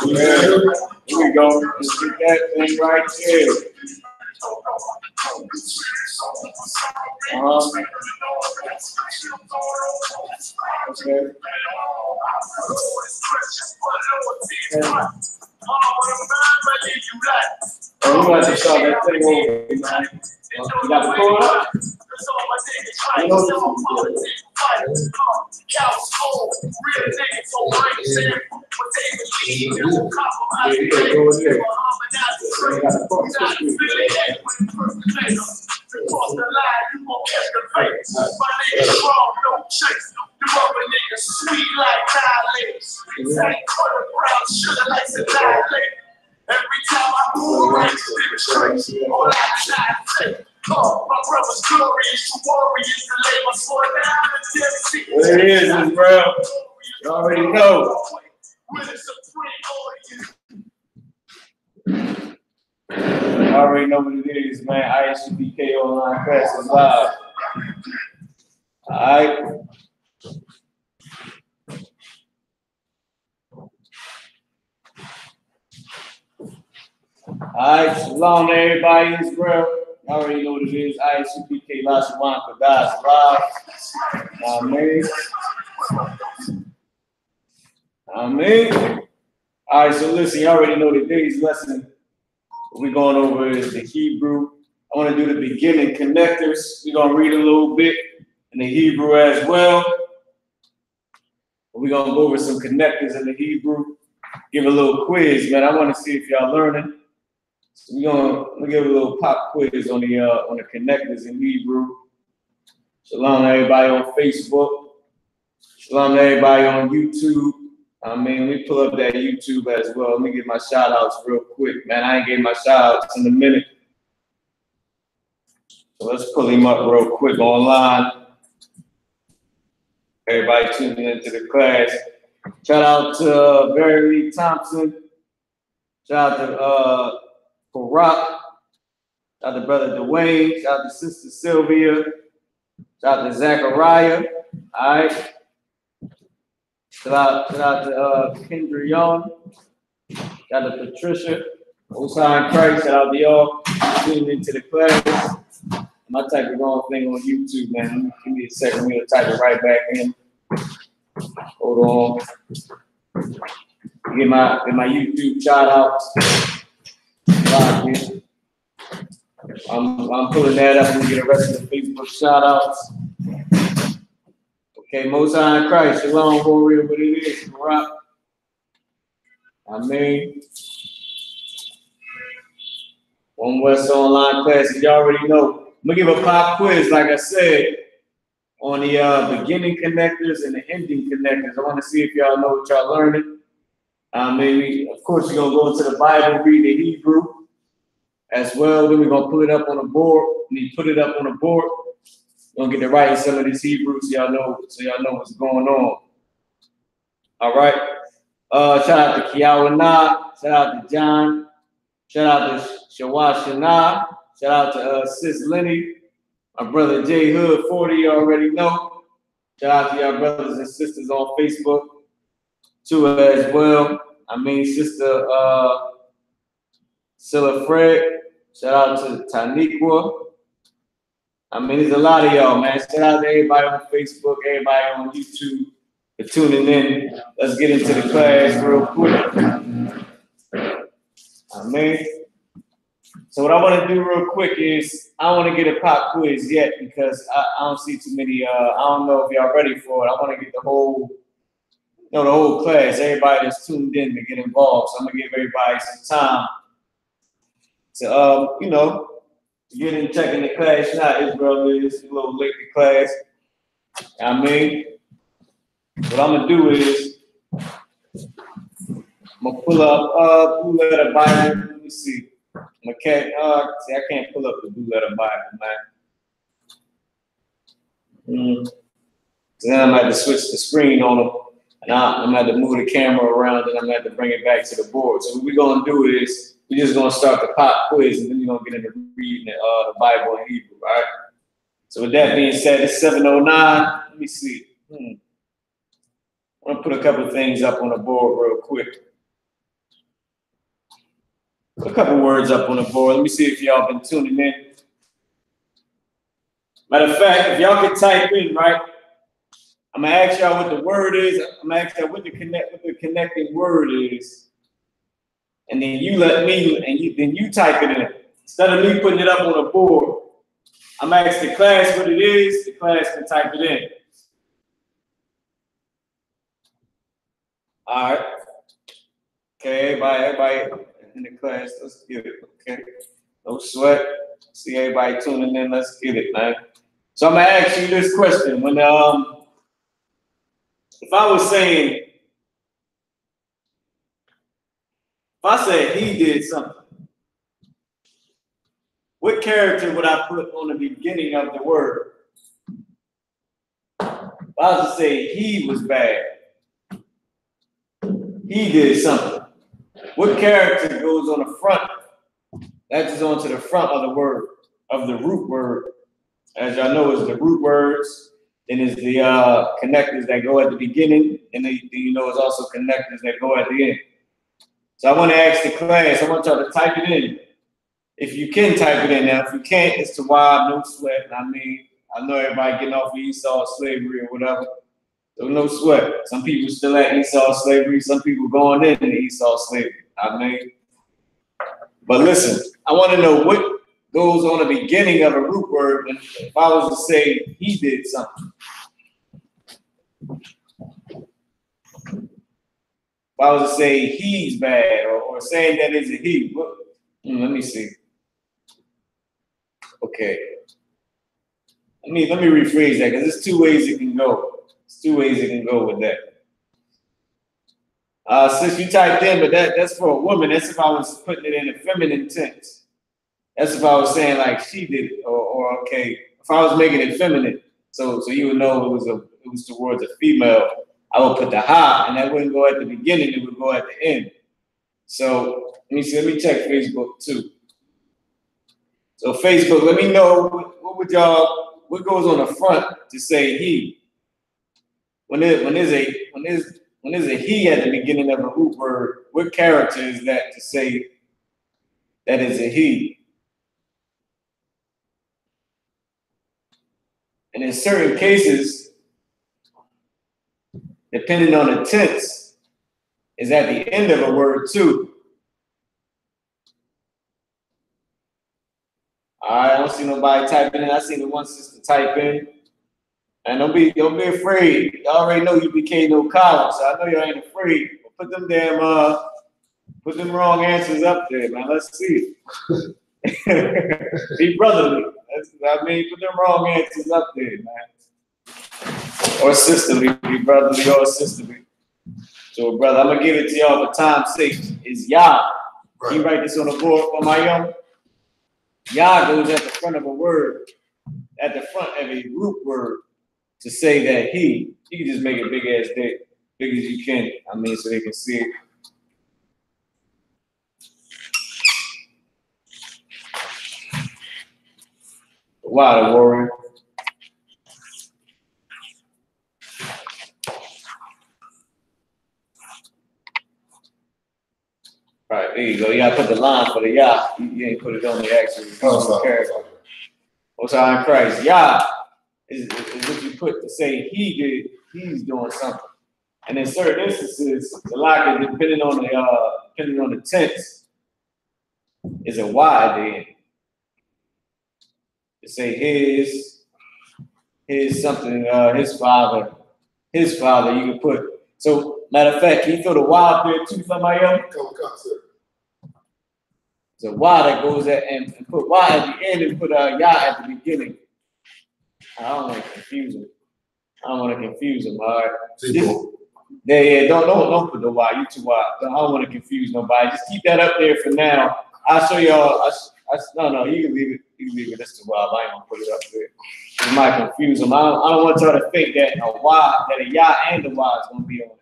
Yeah, here we go. Let's get that thing right there. Okay. Oh, we got to start that thing over, man. You got to pull it up. You know what every time I move right to the streets, all I say, my brother's glory is to worry is to lay my sword down and tipsy. There it is, bro. You already know. I already know what it is, man. I.S.U.P.K online class is live. All right. All right, shalom to everybody in Israel. You already know what it is. I.S.U.P.K Lashawan, Qadash, live. Amen. Amen. All right, so listen, you already know today's lesson. What we're going over is the Hebrew. I want to do the beginning connectors. We're going to read a little bit in the Hebrew as well. We're going to go over some connectors in the Hebrew. Give a little quiz, man. I want to see if y'all learning. So we're gonna give a little pop quiz on the connectors in Hebrew. Shalom to everybody on Facebook. Shalom to everybody on YouTube. I mean, we pull up that YouTube as well. Let me get my shout outs real quick, man. I ain't gave my shout outs in a minute. So let's pull him up real quick online. Everybody tuning into the class. Shout out to Barry Thompson. Shout out to Rock. Shout out to Brother Dwayne. Shout out to Sister Sylvia. Shout out to Zachariah. All right. Shout out to Kendra Young. Shout out to Patricia. Osai Christ. Shout out to y'all tuning into the class. I type the wrong thing on YouTube, man. Give me a second. We'll type it right back in. Hold on. Get my YouTube shout outs. I'm pulling that up and get the rest of the Facebook shout outs. Okay, Most High in Christ, Shalom, warrior, what it is, rock. Amen. One West online classes, you already know. I'm gonna give a pop quiz, like I said, on the beginning connectors and the ending connectors. I want to see if y'all know what y'all learning. Maybe, of course, you're gonna go into the Bible, read the Hebrew as well. Then we're gonna put it up on the board. When you put it up on the board, we're gonna get to writing some of this Hebrew so y'all know what's going on. All right. Shout out to Kiawana. Shout out to John. Shout out to Shawashana. Shout out to Sis Lenny. My brother J Hood 40, you already know. Shout out to y'all brothers and sisters on Facebook too as well. I mean, Sister Silla Fred. Shout out to Taniqua. I mean, there's a lot of y'all, man. Shout out to everybody on Facebook, everybody on YouTube for tuning in. Let's get into the class real quick. I mean, so what I want to do real quick is I don't want to get a pop quiz yet because I don't see too many. I don't know if y'all ready for it. I want to get the whole class, everybody that's tuned in to get involved. So I'm gonna give everybody some time to get in checking the class. Not Israel is a little late to class. I mean, what I'm gonna do is I'm gonna pull up Blue Letter Bible. Let me see. I can't pull up the Blue Letter Bible, man. So then I'm gonna have to switch the screen on them. And I'm gonna have to move the camera around and I'm gonna have to bring it back to the board. So what we're gonna do is we're just gonna start the pop quiz and then we're gonna get into reading the Bible in Hebrew, all right? So with that being said, it's 7:09. Let me see. I'm gonna put a couple things up on the board real quick. Put a couple words up on the board. Let me see if y'all been tuning in. Matter of fact, if y'all can type in, right, I'm gonna ask y'all what the word is. I'm gonna ask y'all what the connecting word is, and then you let me, and then you type it in. Instead of me putting it up on the board, I'm gonna ask the class what it is. The class can type it in. All right. Okay, everybody in the class, let's get it. Okay, no sweat. See everybody tuning in. Let's get it, man. So I'm gonna ask you this question: when if I was saying, if I said he did something, what character would I put on the beginning of the word? If I was to say he was bad, he did something, what character goes on the front? That is onto the front of the word, of the root word. As y'all know, is the root words, then is the connectors that go at the beginning, and then you know it's also connectors that go at the end. So I want to ask the class, I want y'all to type it in. If you can type it in now, if you can't, it's to why, no sweat. I mean, I know everybody getting off of Esau slavery or whatever, so no sweat. Some people still at Esau slavery, some people going into Esau slavery. I mean, but listen, I want to know what goes on the beginning of a root word when, if I was to say he did something. If I was to say he's bad, or saying that is a he, let me see. Okay. Let me rephrase that, because there's two ways it can go. There's two ways it can go with that. Since you typed in, but that's for a woman. That's if I was putting it in a feminine tense. That's if I was saying like she did it, or okay, if I was making it feminine, so you would know it was towards a female. I would put the ha, and that wouldn't go at the beginning; it would go at the end. So let me see. Let me check Facebook too. So Facebook, let me know what goes on the front to say he. When there's a he at the beginning of a root word, what character is that to say that is a he? And in certain cases, depending on the tense, is at the end of a word too. I don't see nobody typing in. I see the one sister type in. And don't be afraid. You already know U.P.K. no college, so I know you ain't afraid. But put them wrong answers up there, man. Let's see it. Be brotherly. Put them wrong answers up there, man. Or sisterly. Be brotherly or sisterly. So, brother, I'm gonna give it to y'all for time's sake. It's Yah. Right. You write this on the board for my young. Yah goes at the front of a word, at the front of a root word, to say that he. You can just make it big as you can. So they can see it. Why the warrior? All right, there you go. You gotta put the line for the Yah. You ain't put it on the actual character. What's in Christ? Yah is what you put to say he did. He's doing something. And in certain instances, the lock is depending on the tense, is a Y at the end. To say his something, his father, you can put. So, matter of fact, can you throw the Y up there too, somebody else? It's a Y that goes at and put Y at the end and put Yah at the beginning. I don't want to confuse them. All right. Don't put the Y. You too wide. I don't want to confuse nobody. Just keep that up there for now. I'll show y'all. No, you can leave it. You can leave it. That's too wild. I ain't gonna put it up there. It might confuse them. I don't want y'all to think that a Yah and a Y is gonna be on it.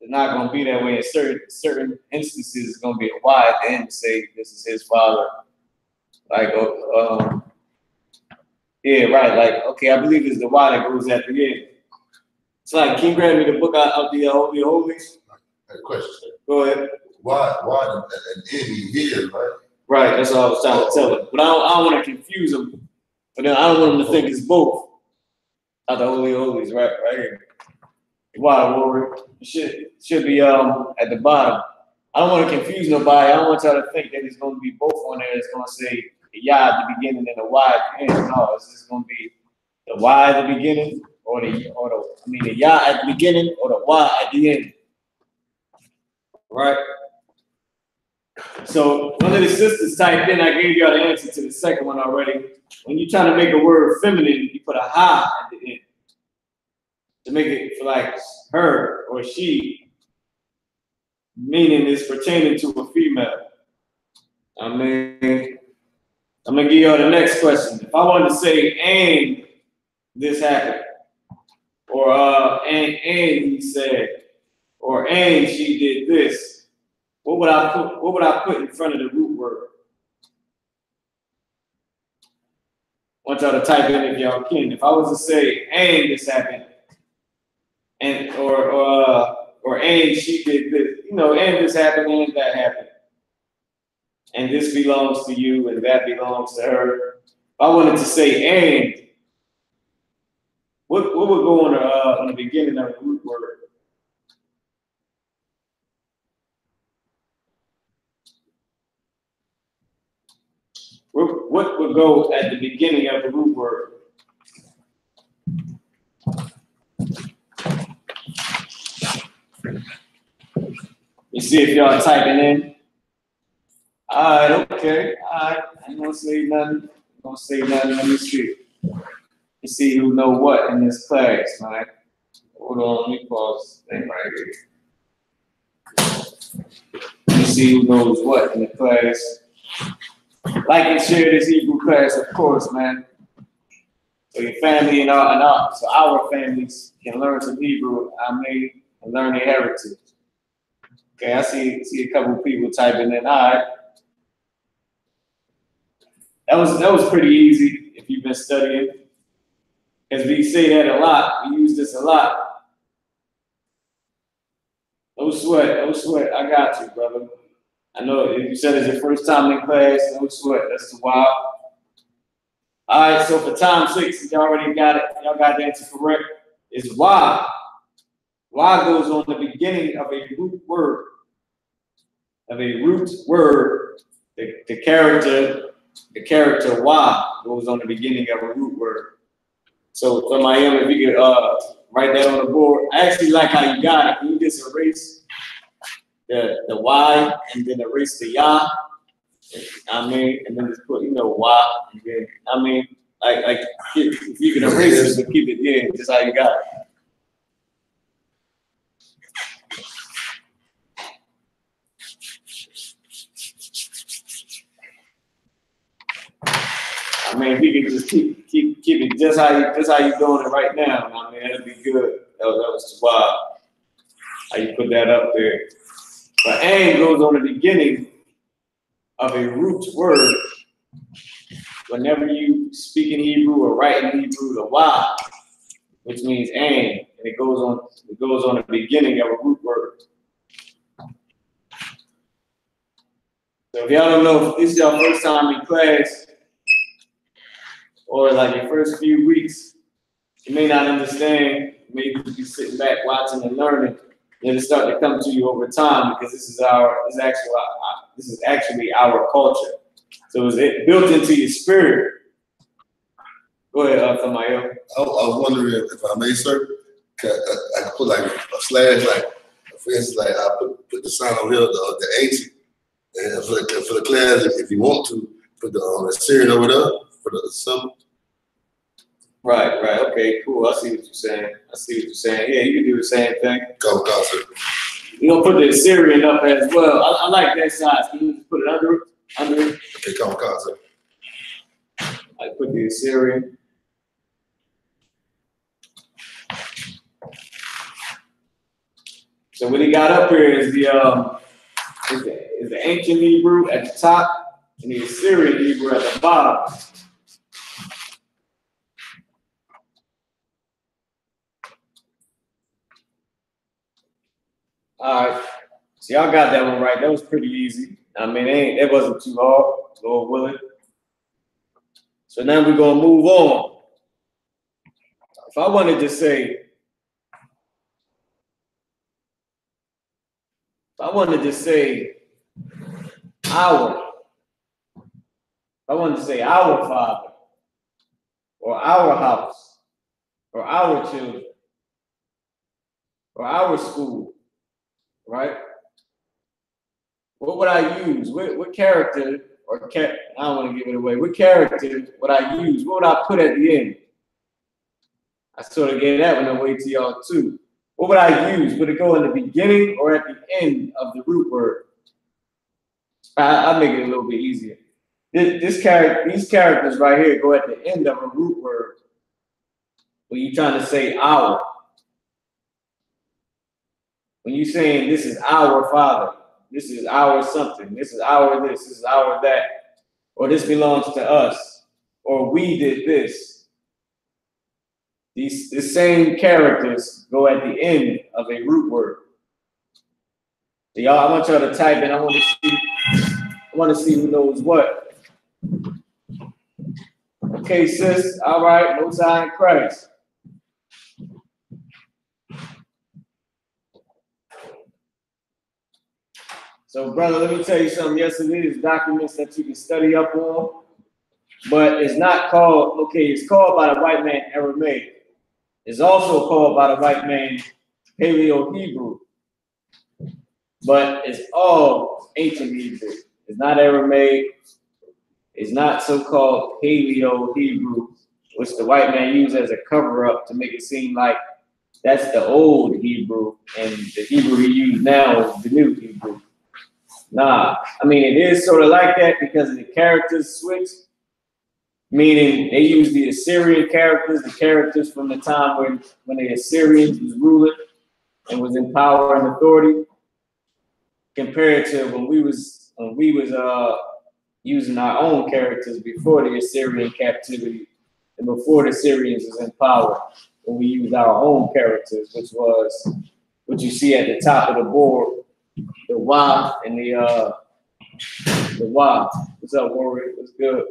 It's not gonna be that way. In certain instances, it's gonna be a Y at the end to say this is his father. Like, yeah, right. Like, okay, I believe it's the Y that goes at the end. It's like, can you grab me the book out of the Holy Holies? I have a question, sir. Go ahead. Why an enemy here, right? Right, that's what I was trying to tell him. But I don't want to confuse him. But then I don't want him to think it's both. Out the Holy Holies, right here. Why, Warrior? It should be at the bottom. I don't want to confuse nobody. I don't want y'all to think that it's going to be both on there. It's going to say the Yah at the beginning and the Y at the end. No, it's just going to be the Y at the beginning or the Yah at the beginning or the Y at the end. Right? So one of the sisters typed in, I gave y'all the answer to the second one already. When you're trying to make a word feminine, you put a ha at the end. To make it for like her or she, meaning it's pertaining to a female. I'm gonna give y'all the next question. If I wanted to say, and this happened, or and he said, or and she did this, what would I put in front of the root word? I want y'all to type in if y'all can. If I was to say, and this happened, and or and she did this, and this happened, and that happened. And this belongs to you, and that belongs to her. If I wanted to say and, what would go on the beginning of the root word? What would go at the beginning of the root word? You see if y'all typing in. All right, okay. All right. I ain't gonna say nothing. Let me see. Let's see who know what in this class, man. Hold on, let me pause this thing right here. Let me see who knows what in the class. Like and share this Hebrew class, of course, man. So your family and our families can learn some Hebrew, and learn their heritage. Okay, I see a couple of people typing in. All right. That was pretty easy if you've been studying. Because we say that a lot. We use this a lot. No sweat. I got you, brother. I know if you said it's your first time in class, no sweat. That's the wild. All right, so for time's sake, since y'all already got it, y'all got the answer correct, is Y. Y goes on the beginning of a root word. The character Y goes on the beginning of a root word. So for Miami, if you could write that on the board. I actually like how you got it. Can you just erase the Y and then erase the Yah? And then just put, Y, and then, like if you can erase it, so keep it, just how you got it. If you can just keep it just how you doing it right now, that'd be good. That was wild. How you put that up there. But and goes on the beginning of a root word. Whenever you speak in Hebrew or write in Hebrew, the Y, which means and it goes on the beginning of a root word. So if y'all don't know if this is your first time in class, or like your first few weeks, you may not understand. Maybe you be sitting back watching and learning, and it'll start to come to you over time because this is actually our culture. So it's built into your spirit. Go ahead, Tamayo. I was wondering if I may, sir, I could put like a slash, like for instance, like I put the sign on here, the ancient, and for the class, if you want to, put the Syrian over there for the symbol. Right. Okay, cool. I see what you're saying. Yeah, you can do the same thing. Go, sir. You're gonna put the Syrian up as well. I like that size. Can you just put it under it? Okay, come, sir. I put the Syrian. So what he got up here is the ancient Hebrew at the top and the Assyrian Hebrew at the bottom. All right. So y'all got that one right. That was pretty easy. I mean, it wasn't too hard, Lord willing. So now we're gonna move on. If I wanted to say our, if I wanted to say our Father, or our house, or our children, or our school, right? What would I use? What character, or I don't want to give it away. What character would I use? What would I put at the end? I sort of gave that one away to y'all too. What would I use? Would it go in the beginning or at the end of the root word? I'll make it a little bit easier. These characters right here go at the end of a root word. When you're trying to say our. When you're saying this is our Father, this is our something, this is our this is our that, or this belongs to us, or we did this. The same characters go at the end of a root word. So y'all, I want y'all to type in. I want to see who knows what. Okay, sis. All right. Most High in Christ. So, brother, let me tell you something. Yes, it is documents that you can study up on, but it's not called. Okay, it's called by the white man Aramaic. It's also called by the white man Paleo-Hebrew, but it's all ancient Hebrew. It's not Aramaic. It's not so-called Paleo-Hebrew, which the white man used as a cover-up to make it seem like that's the old Hebrew, and the Hebrew he used now is the new Hebrew. Nah, I mean, it is sort of like that because the characters switch, meaning they use the Assyrian characters, the characters from the time when the Assyrians was ruling and was in power and authority, compared to when we was using our own characters before the Assyrian captivity and before the Assyrians was in power, when we used our own characters, which was what you see at the top of the board, the Y and the Y. What's up, Warrior? What's good?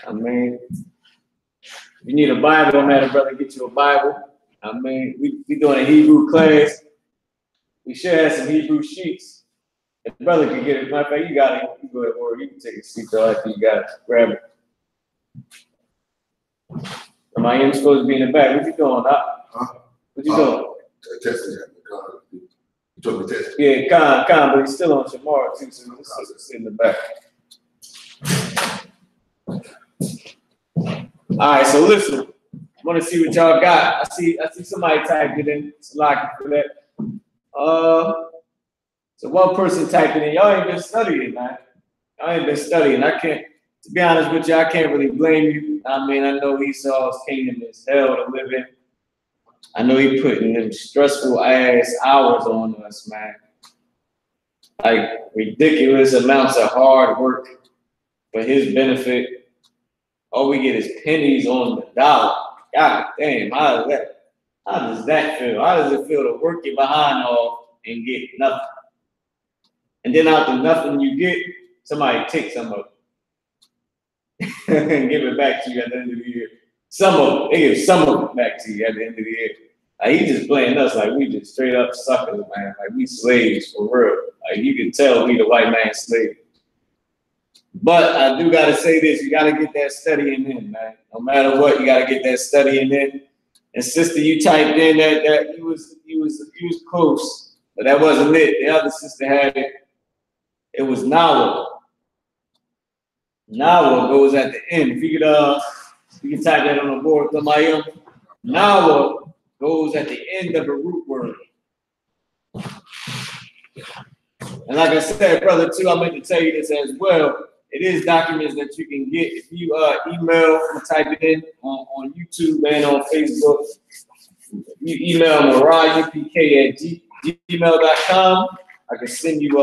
I mean, if you need a Bible, no matter, brother, get you a Bible. I mean, we doing a Hebrew class. We should have some Hebrew sheets. If the brother can get it, matter of fact, you got it. You go ahead, Warrior. You can take a seat though after you got it. Grab it. Am I supposed to be in the back? What you doing, huh? What you doing? Testing. You told me testing. Yeah, Khan, but he's still on tomorrow too, so let's sit in the back. All right, so listen. I want to see what y'all got. I see somebody typed it in. It's lucky for that. So one person typed it in. Y'all ain't been studying, man. Y'all ain't been studying. I can't, to be honest with you, I can't really blame you. I mean, I know Esau's kingdom is hell to live in. I know he putting them stressful ass hours on us, man. Like ridiculous amounts of hard work for his benefit. All we get is pennies on the dollar. God damn, how does that feel? How does it feel to work your behind off and get nothing? And then out the nothing you get, somebody take some of it and give it back to you at the end of the year. Some of it, they give some of it back to you at the end of the year. Like, he just playing us like we just straight up suckers, man. Like we slaves for real. Like you can tell we the white man's slave. But I do gotta say this: you gotta get that studying in, man. No matter what, you gotta get that studying in. And sister, you typed in that you was close, but that wasn't it. The other sister had it. It was Nawa. Nawa goes at the end. If you can type that on the board, Tamayim. Nawa goes at the end of a root word. And like I said, brother, too, I meant to tell you this as well. It is documents that you can get if you email and type it in on YouTube and on Facebook. You email I.S.U.P.K at gmail.com. I can send you a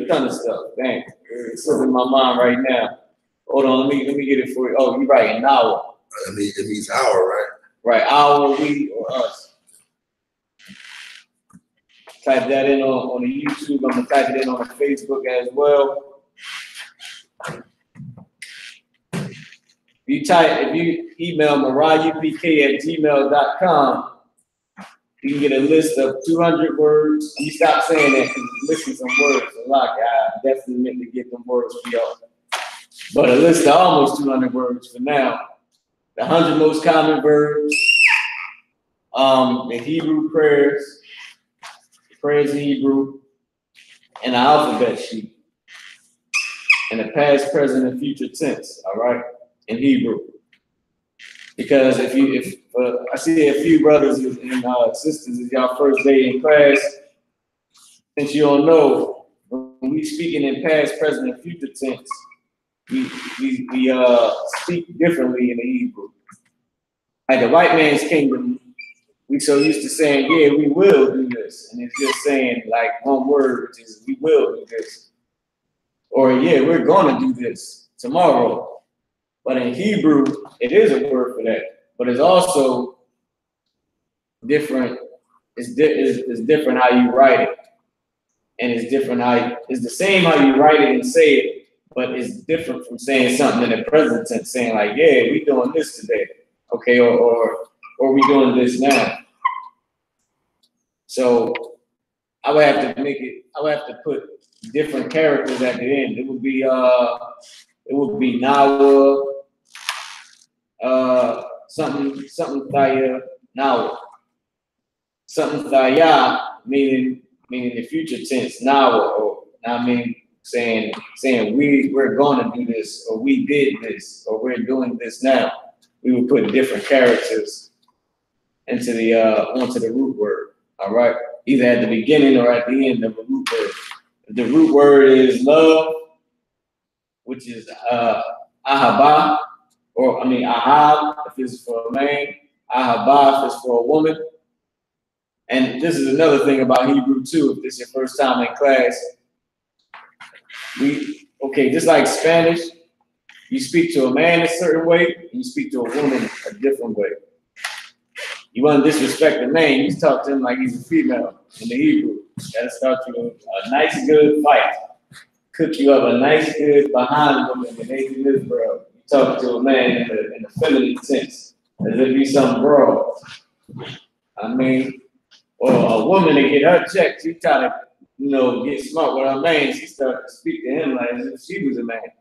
ton of stuff. Dang, it's in my mind right now. Hold on, let me get it for you. Oh, you're right, an hour. It means our, right? Right, our, we, or us. Type that in on the YouTube. I'm gonna type it in on the Facebook as well. If you email ISUPK@gmail.com, you can get a list of 200 words. You stop saying that because you're missing some words a lot. I definitely meant to get them words for y'all. But a list of almost 200 words for now. The 100 most common verbs, the Hebrew prayers, prayers in Hebrew, and the alphabet sheet, and the past, present, and future tense. All right, in Hebrew. Because if I see a few brothers and sisters, it's y'all first day in class. Since you don't know, when we speaking in past, present, and future tense, we speak differently in the Hebrew. Like the white man's kingdom, we so used to saying, yeah, we will do this. And it's just saying like one word, which is we will do this. Or yeah, we're gonna do this tomorrow. But in Hebrew, it is a word for that. But it's also different. It's different how you write it. And it's different it's the same how you write it and say it, but it's different from saying something in the present tense, saying like, yeah, we doing this today. Okay, or we doing this now. So I would have to put different characters at the end. It would be Nawa, something Thaya, Nawa. Something Thaya, meaning the future tense, Nawa, or I mean saying we're gonna do this, or we did this, or we're doing this now. We would put different characters onto the root word. All right, either at the beginning or at the end of a root word. The root word is love, which is ahaba, ahab if it's for a man, ahaba if it's for a woman. And this is another thing about Hebrew too. If this is your first time in class, just like Spanish, you speak to a man a certain way, and you speak to a woman a different way. You want to disrespect the man, you talk to him like he's a female in the Hebrew. That'll start you a nice, good fight. Cook you up a nice, good behind woman in ancient Israel. You talk to a man in a feminine sense, as if he's some broad. Or a woman to get her check, she try to, get smart with her man. She started to speak to him like as if she was a man.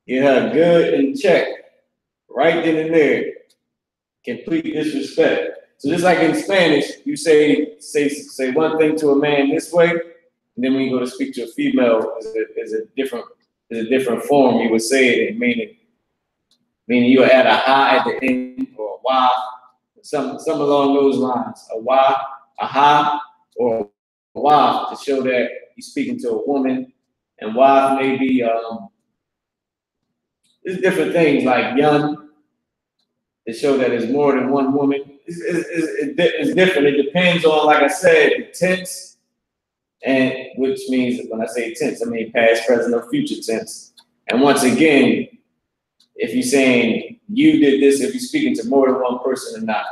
Get her good in check, right then and there. Complete disrespect. So just like in Spanish, you say one thing to a man this way, and then when you go to speak to a female, is a different form. You would say it, meaning you add a ha at the end or a wa, some along those lines. A wa, a ha, or a wa to show that you're speaking to a woman, and wa may be there's different things like yun to show that there's more than one woman. It's different. It depends on, like I said, the tense, and which means when I say tense, I mean past, present, or future tense. And once again, if you're saying you did this, if you're speaking to more than one person or not.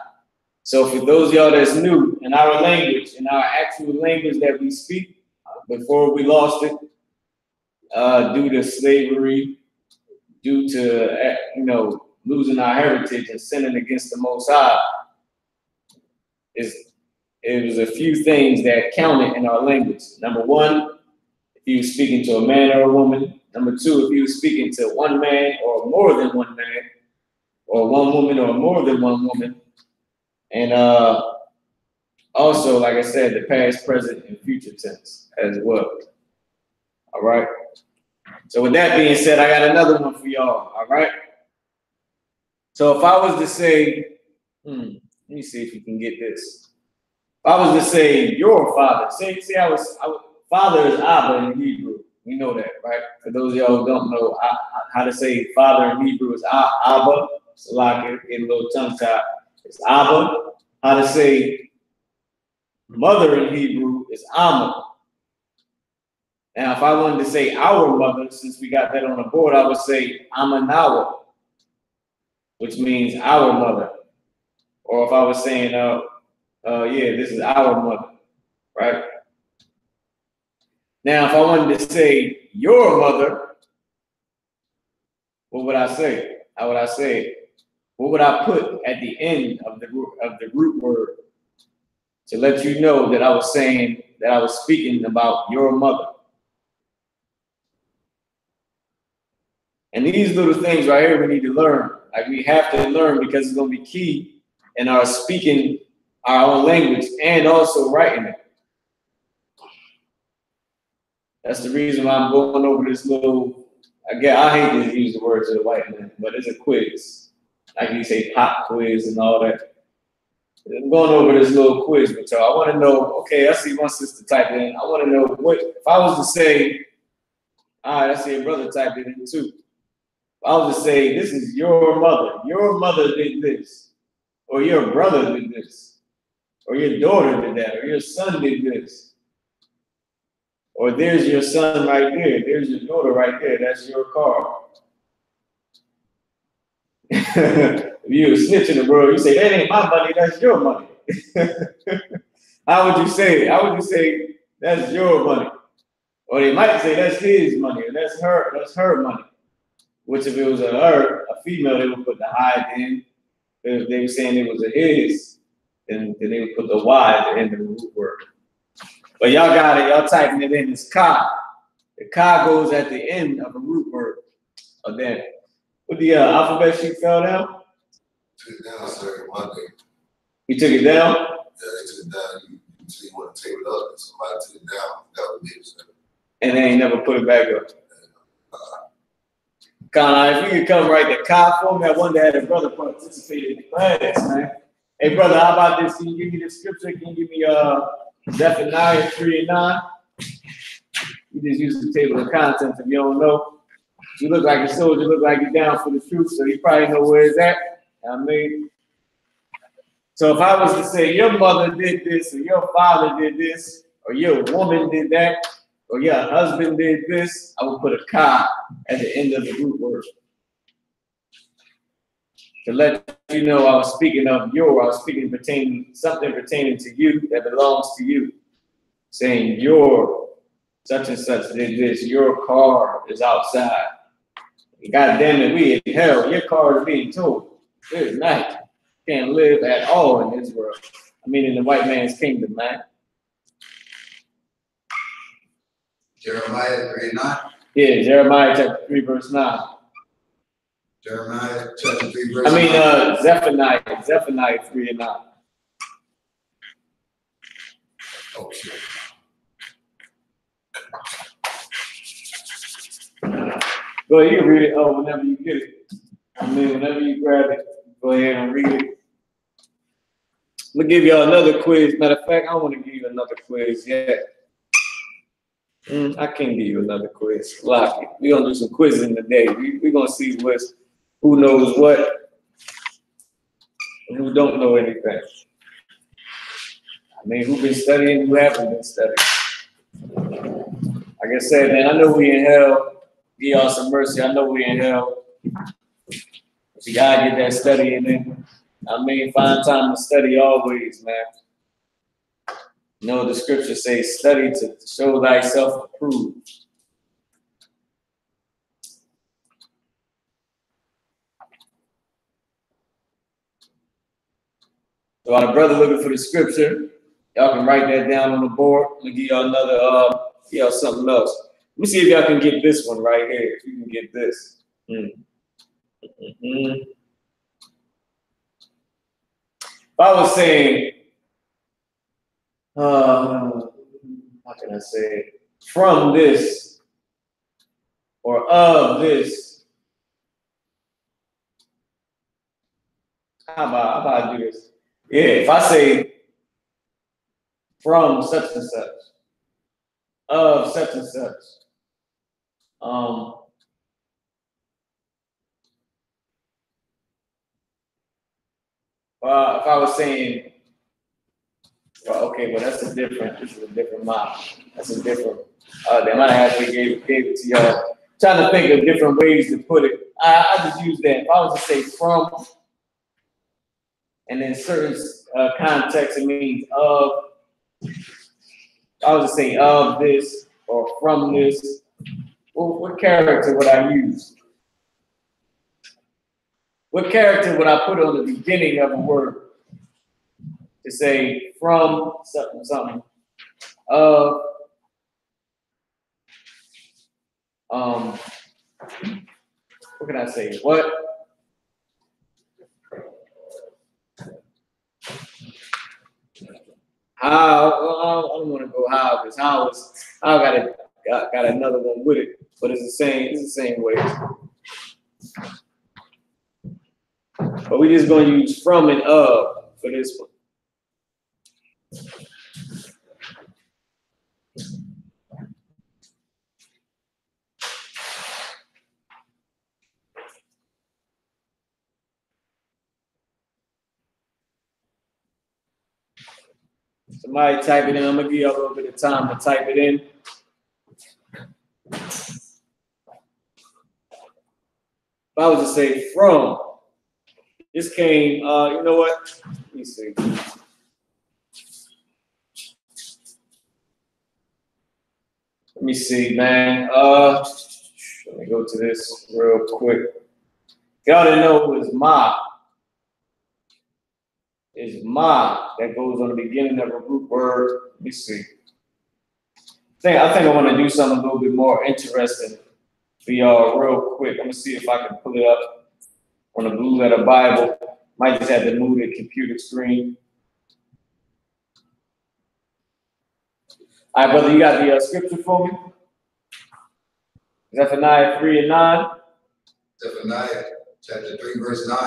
So for those of y'all that's new in our language, in our actual language that we speak, before we lost it, due to slavery, due to losing our heritage and sinning against the Most High, it was a few things that counted in our language. Number one, if you were speaking to a man or a woman. Number two, if you were speaking to one man or more than one man, or one woman or more than one woman. And also, like I said, the past, present, and future tense as well. All right. So with that being said, I got another one for y'all. All right. So if I was to say, let me see if you can get this. If I was to say your father, father is Abba in Hebrew. We know that, right? For those of y'all who don't know how to say father in Hebrew is Abba. It's like a little tongue tie. It's Abba. How to say mother in Hebrew is Amma. Now, if I wanted to say our mother, since we got that on the board, I would say Amanawa, which means our mother. Or if I was saying Yeah, this is our mother, right? Now, if I wanted to say your mother, what would I say? How would I say it? What would I put at the end of the root word to let you know that I was saying that I was speaking about your mother? And these little things right here we need to learn. Like we have to learn because it's going to be key in our speaking our own language and also writing it. That's the reason why I'm going over this little, I hate to use the words of the white man, but it's a quiz. Like you say pop quiz and all that. I'm going over this little quiz with y'all. I want to know, okay, I see one sister type in. I want to know what, if I was to say, all right, I see a brother typed it in too. If I was to say, this is your mother did this, or your brother did this, or your daughter did that, or your son did this, or there's your son right there, there's your daughter right there, that's your car. If you were snitching the world, you say, that ain't my money, that's your money. How would you say it? How would you say, that's your money? Or they might say, that's his money, or that's her money. Which if it was a female, they would put the I in. If they were saying it was a his, then they would put the Y at the end of the root word. But y'all got it, y'all typing it in, it's ka. The ka goes at the end of a root word. Or then, with the alphabet sheet fell down? Took it down, sir, one day. You took it down? Yeah, they took it down. You say you want to tape it up, and somebody took it down. That was it. And they ain't never put it back up. Kana, if you could come write the ka for me, I wonder had a brother participate in the class, man. Hey, brother, how about this? Can you give me the scripture? Can you give me Zephaniah 3 and 9? You just use the table of contents if you don't know. You look like a soldier, you look like you're down for the truth, so you probably know where it's at. I mean, so if I was to say your mother did this, or your father did this, or your woman did that, or your husband did this, I would put a ka at the end of the root word. To let you know I was speaking of your, I was speaking something pertaining to you that belongs to you. Saying your such and such did this, your car is outside. God damn it, we in hell, your car is being towed. Good night. Can't live at all in this world. I mean in the white man's kingdom, man. Jeremiah 3 and 9. Yeah, Jeremiah chapter 3, verse 9. Jeremiah chapter 3, verse 9. Zephaniah 3 and 9. Oh, shit. Go ahead, you can read it. Oh, whenever you get it. I mean, whenever you grab it, go ahead and read it. I'm gonna give y'all another quiz. Matter of fact, I want to give you another quiz yet. I can't give you another quiz. Lock it. We're gonna do some quizzing today. We're gonna see who knows what and who don't know anything. I mean, who been studying, who haven't been studying. Like I said, man, I know we in hell. Give y'all some mercy. I know we in hell. But you gotta get that studying in. I mean, find time to study always, man. You know, the scripture says, study to show thyself approved. So while the brother looking for the scripture, y'all can write that down on the board. I'm gonna give y'all another, give y'all something else. Let me see if y'all can get this one right here. If you can get this. If I was saying, how can I say, from this or of this, how about I do this? Yeah, if I say from such and such, of such and such, if I was saying, well, okay, well this is a different model. That's a different, they might have actually gave it to y'all. Trying to think of different ways to put it. I just use that. If I was to say from, and then certain context, it means of. I was just saying of this or from this. Well, what character would I use? What character would I put on the beginning of a word to say from something, something, of, what can I say? What? How? Well, I don't want to go how, because how got another one with it, but it's the same way. But we're just going to use from and of for this one. Somebody type it in. I'm going to give you a little bit of time to type it in. If I was to say from, this came, you know what? Let me see. Let me see, man. Let me go to this real quick. Y'all didn't know it was ma. It's ma that goes on the beginning of a root word. Let me see. I think I want to do something a little bit more interesting for y'all real quick. I'm going to see if I can pull it up on the Blue Letter Bible. Might just have to move the computer screen. All right, brother, you got the scripture for me? Zephaniah 3 and 9. Zephaniah chapter 3, verse 9.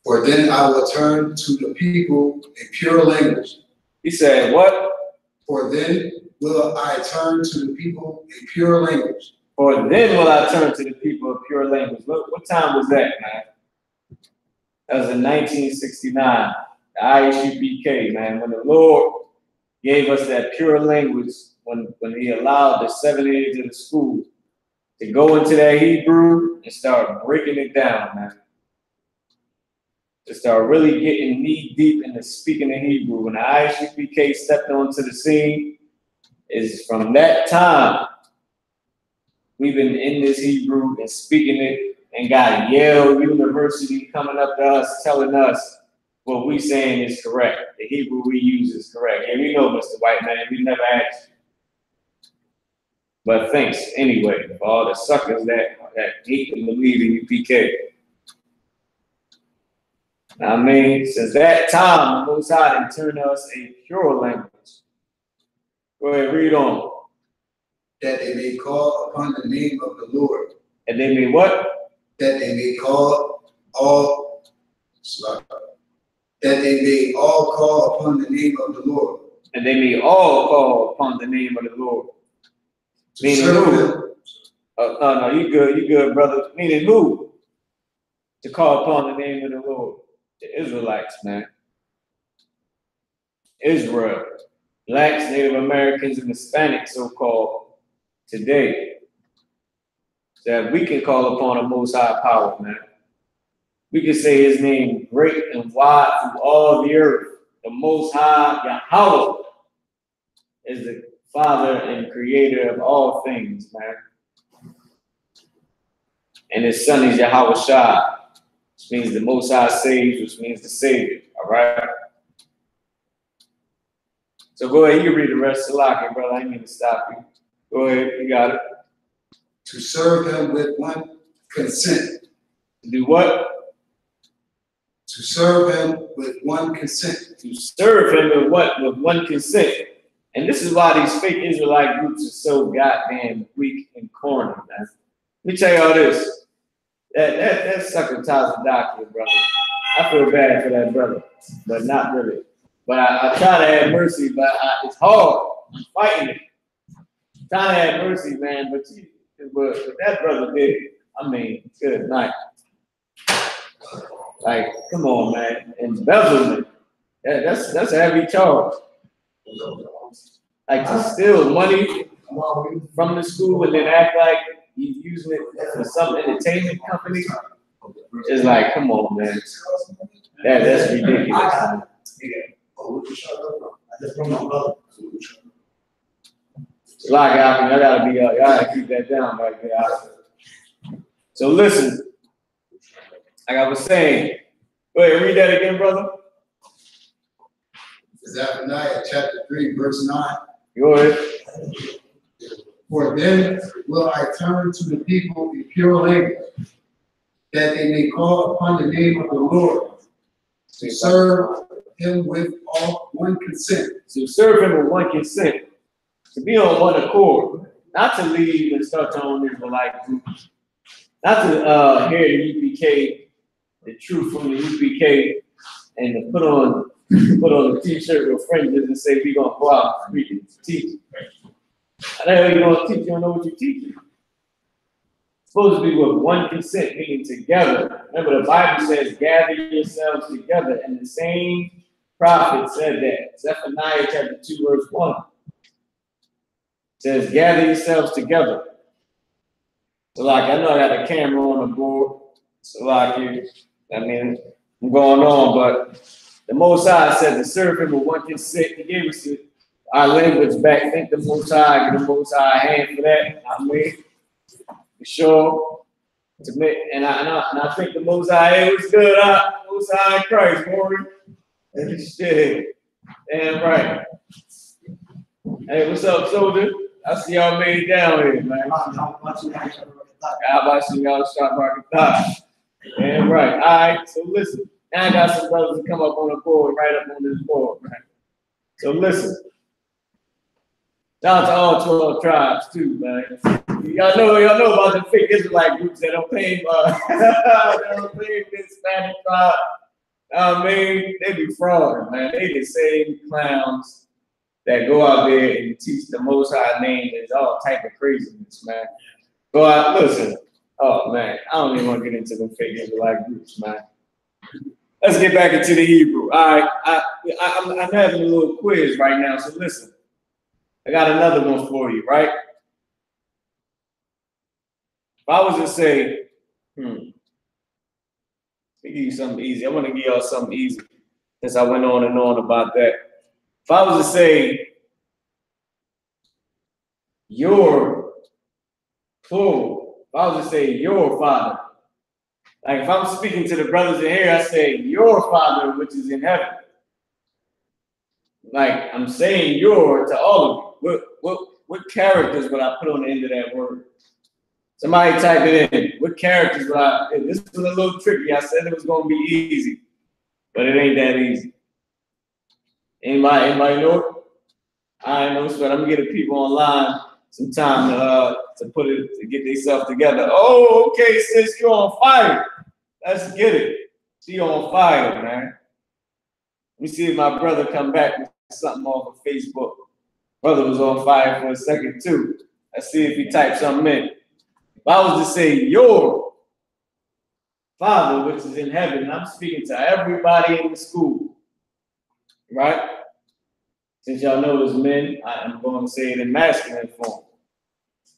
For then I will turn to the people a pure language. He said, what? For then will I turn to the people a pure language. For then will I turn to the people a pure language. What time was that, man? That was in 1969, the I.S.U.P.K, man, when the Lord gave us that pure language, when he allowed the 7 years of the school to go into that Hebrew and start breaking it down, man. To start really getting knee deep into speaking in Hebrew. When the I.S.U.P.K stepped onto the scene, is from that time, we've been in this Hebrew and speaking it, and got Yale University coming up to us, telling us what we saying is correct. The Hebrew we use is correct. Yeah, we know, Mr. White Man, we never asked you. But thanks anyway for all the suckers that hate and believe in UPK. I mean, since that time, the Most High didn't turn us a pure language. Go ahead, read on. That they may call upon the name of the Lord. And they may what? That they may call all. That they may all call upon the name of the Lord. And they may all call upon the name of the Lord. Meaning who? No, you good, brother. Meaning who? To call upon the name of the Lord. The Israelites, man. Israel. Blacks, Native Americans, and Hispanics, so-called, today. That we can call upon a Most High power, man. We can say his name great and wide through all the earth. The Most High Yahweh is the Father and Creator of all things, man. And his Son is Yahweh Shai, which means the Most High saves, which means the Savior. All right. So go ahead, you can read the rest of Salaki, brother. I didn't mean to stop you. Go ahead, you got it. To serve him with one consent. To do what? To serve him with one consent. To serve him with what? With one consent. And this is why these fake Israelite groups are so goddamn weak and corny, man. Let me tell y'all this. That sucker Tazadaki, brother. I feel bad for that brother, but not really. But I try to have mercy, but it's hard. I'm fighting it. I'm trying to have mercy, man, but what that brother did, I mean, good night. Like, come on, man. Embezzlement. That's a heavy charge. Like to steal money from the school and then act like he's using it for some entertainment company. It's like, come on, man. That's ridiculous, man. just brought my brother. Like, I gotta be, y'all gotta keep that down right there. So listen, like I was saying, go ahead, read that again, brother. Zephaniah chapter 3, verse 9. Go ahead. For then will I turn to the people in pure language, that they may call upon the name of the Lord, to serve him with all one consent. To serve him with one consent. To be on one accord. Not to leave and start your own Israelite group. Not to hear the U.P.K, the truth from the U.P.K, and to put on a t-shirt with fringes and say we're gonna go out and preach and teach. How the hell you gonna teach? You don't know what you're teaching. It's supposed to be with one consent, meaning together. Remember, the Bible says, gather yourselves together, and the same prophet said that. Zephaniah chapter 2, verse 1. Says, gather yourselves together. So like, I know I got a camera on the board. So like, I mean, I'm going on, but the Most High said to serve him with one consent. He gave us our language back. Thank the Most High, give the Most High a hand for that. I mean, for sure. And I think the Most High, it was good. Most High in Christ, Warren. Shit. Damn right. Hey, what's up, soldier? I see y'all made it down here, man. How about y'all start marking Qadash? Damn right. All right, so listen. Now I got some brothers to come up on the board, right up on this board, right? So listen. Shout out to all 12 tribes too, man. Y'all know about the fake Israelite groups that don't pay this Spanish tribe. I mean, they be frauding, man. They the same clowns that go out there and teach the Most High name. There's all type of craziness, man. Go out, listen. Oh man, I don't even want to get into the fake Israelite groups, man. Let's get back into the Hebrew. All right, I'm having a little quiz right now, so listen. I got another one for you, right? If I was to say, let me give you something easy. I want to give y'all something easy since I went on and on about that. If I was to say, your plural, if I was to say your father, like if I'm speaking to the brothers in here, I say your father, which is in heaven. Like I'm saying your to all of you. What characters would I put on the end of that word? Somebody type it in. What characters would I? This was a little tricky. I said it was gonna be easy, but it ain't that easy. Anybody know it? I know, but I'm gonna get the people online some time to get themselves together. Oh, okay, sis, you're on fire. Let's get it. She on fire, man. Let me see if my brother come back with something off of Facebook. Brother was on fire for a second too. Let's see if he types something in. If I was to say your father, which is in heaven, I'm speaking to everybody in the school, right? Since y'all know as men, I'm going to say it in masculine form.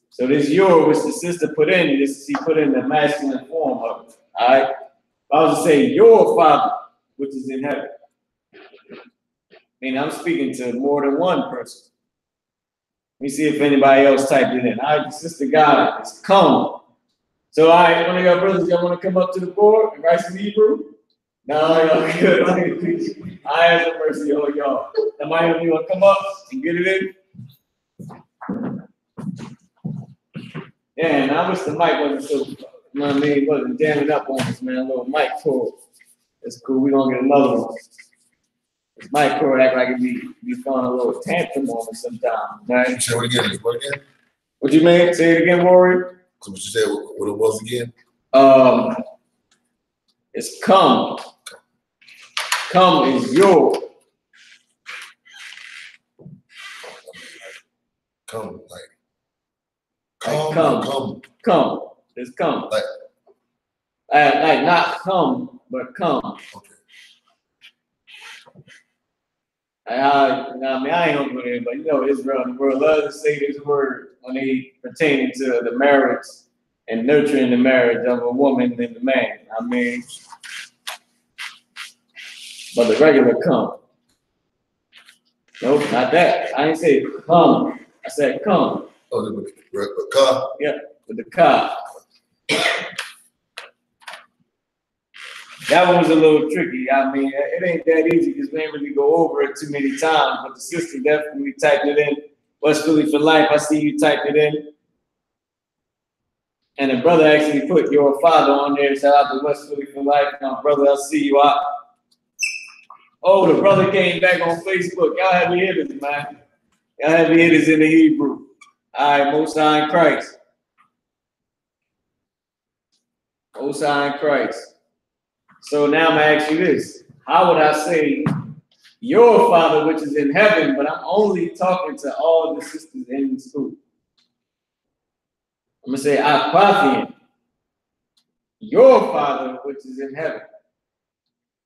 So this your, which the sister put in, she put in the masculine form of it, all right? If I was to say your father, which is in heaven, I mean, I'm speaking to more than one person. Let me see if anybody else typed it in. All right, the sister got it. It's come. So, all right, one of y'all brothers, y'all want to come up to the board and write some Hebrew? No, y'all good. I have some mercy on y'all. Somebody of you want to come up and get it in? Yeah, and I wish the mic wasn't so, you know what I mean, wasn't jamming up on us, man. A little mic cord. That's cool. We're going to get another one. This mic cord act like it be throwing a little tantrum on us sometimes, right? Say it again. What again? What you mean? Say it again, Warrior. So what you said? What it was again? It's come. Come is your. Come, like come. It's come. Like not come, but come. Okay. I mean, I ain't gonna go there, but you know, Israel and the world love to say this word when they pertaining to the marriage and nurturing the marriage of a woman and the man. I mean, but the regular come. Nope, not that. I didn't say come. I said come. Oh, the car. Yeah, with the car. That one was a little tricky. I mean, it ain't that easy because we ain't really go over it too many times. But the sister definitely typed it in. West Philly for life. I see you typed it in. And the brother actually put your father on there. Shout out to West Philly for life. My brother, I see you out. Oh, the brother came back on Facebook. Y'all heavy hitters, man. Y'all heavy hitters in the Hebrew. All right, Most High in Christ. Most High in Christ. So now I'm going to ask you this. How would I say your Father which is in heaven, but I'm only talking to all the sisters in the school? I'm going to say I.S.U.P.K, your Father which is in heaven.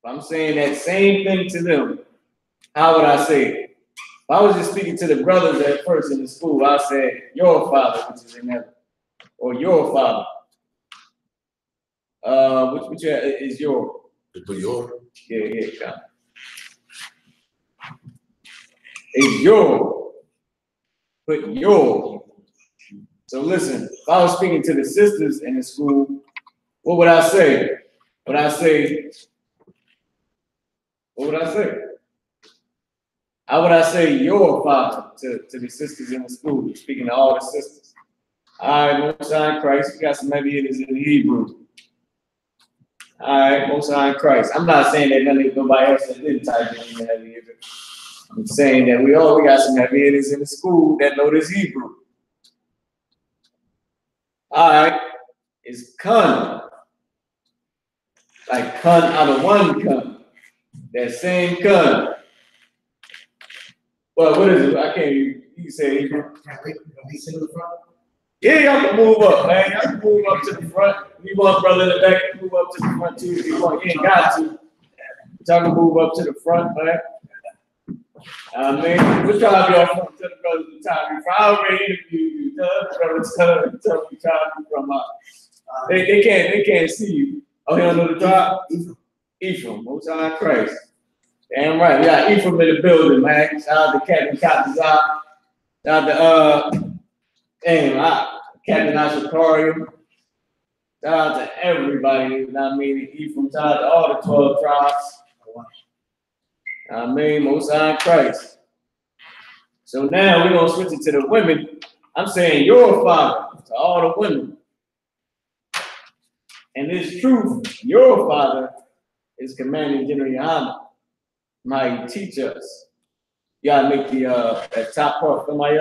If I'm saying that same thing to them, how would I say it? If I was just speaking to the brothers at first in the school, I said, your Father which is in heaven, or your Father. Which is your? Your. Yeah. It's your. Put your. So listen, if I was speaking to the sisters in the school, what would I say? What would I say? How would I say your Father to the sisters in the school, speaking to all the sisters? All right, Most High in Christ. We got some heavy hitters in the Hebrew. All right, Most High in Christ. I'm not saying that nobody else that didn't type in the heavy hitter. I'm saying that we got some heavy hitters in the school that know this Hebrew. All right, it's kun. Like kun out of one kun. That same kun. Well, what is it? I can't. You say Hebrew. Yeah, y'all can move up, man. Y'all can move up to the front. You want brother in the back, you move up to the front too if you want. You ain't got to. Y'all can move up to the front, man. Man, we're trying to be up front to the brothers at the time. If I already interviewed you, tell the brothers, tell them trying to be from they can't see you. Oh, he don't know the tribe? Ephraim, Most High in Christ. Damn right. We got Ephraim in the building, man. Shout out to Captain Qadash. Shout out to Captain Isupk. Shout out to everybody, you know what I mean? Ephraim, shout out to all the 12 tribes. I mean, Most High in Christ. So now we're going to switch it to the women. I'm saying your Father to all the women. And it's true, your Father is commanding GEN.YAHANNA. How you teach us. You gotta make the that top part from my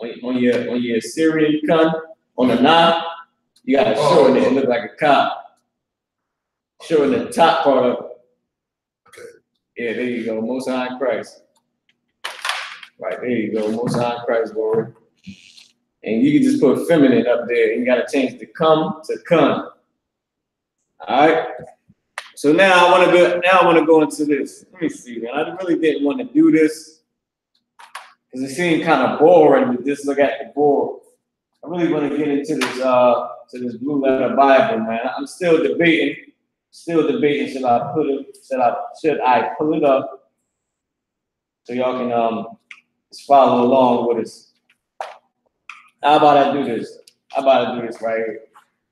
on your Syrian kun, on the knot, you gotta shorten it and look like a cop. Shorten the top part of it. Okay. Yeah, there you go, Most High in Christ. Right, there you go, Most High in Christ, Lord. And you can just put feminine up there, and you gotta change the cum to kun. All right. So now I want to go into this. Let me see, man. I really didn't want to do this because it seemed kind of boring to just look at the board. I really want to get into this blue letter Bible, man. I'm still debating. Should I pull it up so y'all can just follow along with us? How about I do this? Right here?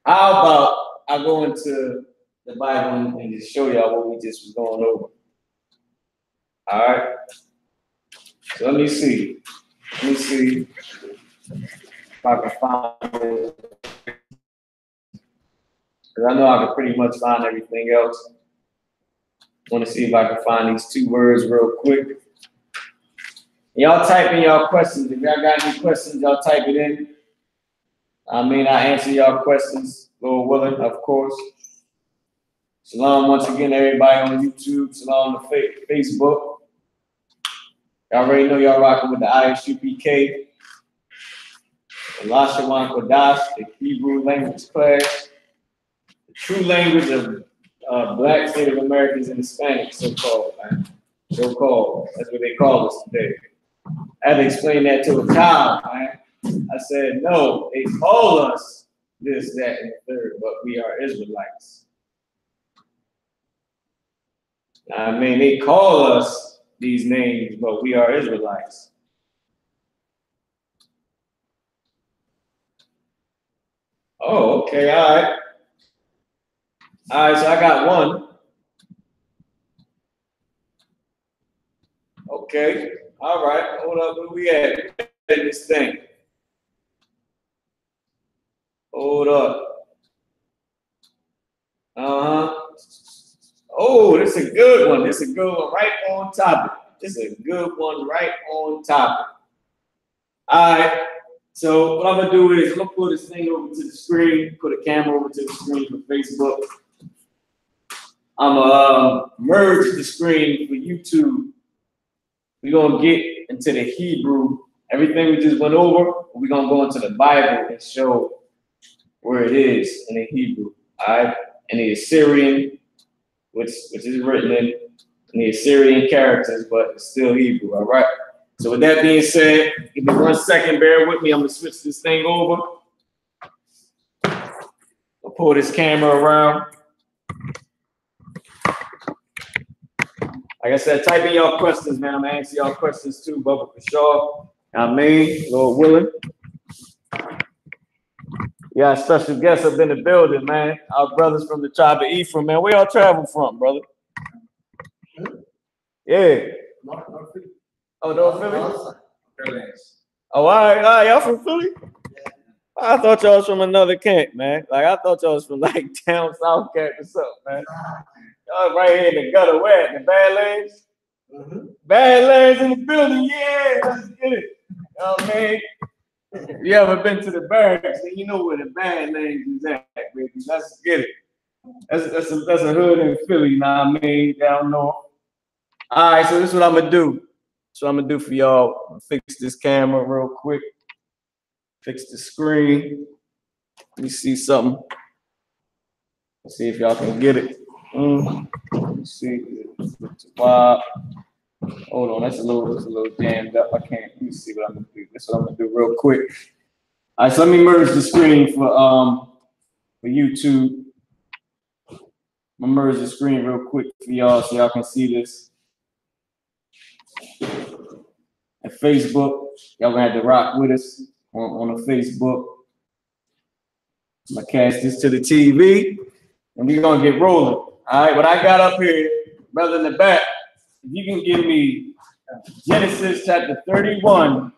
How about I go into the Bible and just show y'all what we just was going over? All right. So let me see if I can find it. Because I know I can pretty much find everything else. Want to see if I can find these two words real quick. Y'all type in y'all questions. If y'all got any questions, y'all type it in. I mean, I answer y'all questions, Lord willing, of course. Shalom once again, everybody on YouTube. Shalom to Facebook. Y'all already know y'all rocking with the I.S.U.P.K, the Lashawan Qadash, the Hebrew language class, the true language of Black Native Americans and Hispanics, so-called, man. So-called. That's what they call us today. I had to explain that to a child, man. I said, no, they call us this, that, and the third, but we are Israelites. I mean, they call us these names, but we are Israelites. Oh, okay, all right. All right, so I got one. Okay, all right, hold up, where we at? This thing. Hold up. Oh, this is a good one. This is a good one, right on topic. This is a good one, right on topic. All right. So what I'm gonna do is I'm gonna pull this thing over to the screen, put a camera over to the screen for Facebook. I'm gonna merge the screen for YouTube. We're gonna get into the Hebrew. Everything we just went over, we're gonna go into the Bible and show where it is in the Hebrew. All right, and the Assyrian, which is written in the Assyrian characters, but it's still Hebrew. All right. So with that being said, give me 1 second, bear with me. I'm gonna switch this thing over. I'll pull this camera around. Like I said, type in y'all questions, man. I'm gonna answer y'all questions too, Bubba, for sure. I mean, Lord willing. Yeah, special guests up in the building, man. Our brothers from the tribe of Ephraim, man. Where y'all travel from, brother? Yeah. Oh, North Philly? Oh, all right, y'all from Philly? I thought y'all was from another camp, man. Like, I thought y'all was from, like, down south camp or something, man. Y'all right here in the gutter, where at? The Badlands? Badlands in the building, yeah, let's get it. You know what I mean? You ever been to the barracks, then you know where the Badlands is at, baby. Let's get it. That's a hood in Philly, you know what I mean? Down north. All right, so this is what I'm gonna do. So I'm gonna do for y'all. Fix this camera real quick. Fix the screen. Let me see something. Let's see if y'all can get it. Let me see. Wow. Hold on, that's a little jammed up. I can't. Let me see what I'm gonna do. This is what I'm gonna do real quick. All right, so let me merge the screen for YouTube. I'm gonna merge the screen real quick for y'all so y'all can see this. And Facebook, y'all gonna have to rock with us on the Facebook. I'm gonna cast this to the TV, and we're gonna get rolling. All right, what I got up here, brother in the back, if you can give me Genesis chapter 31.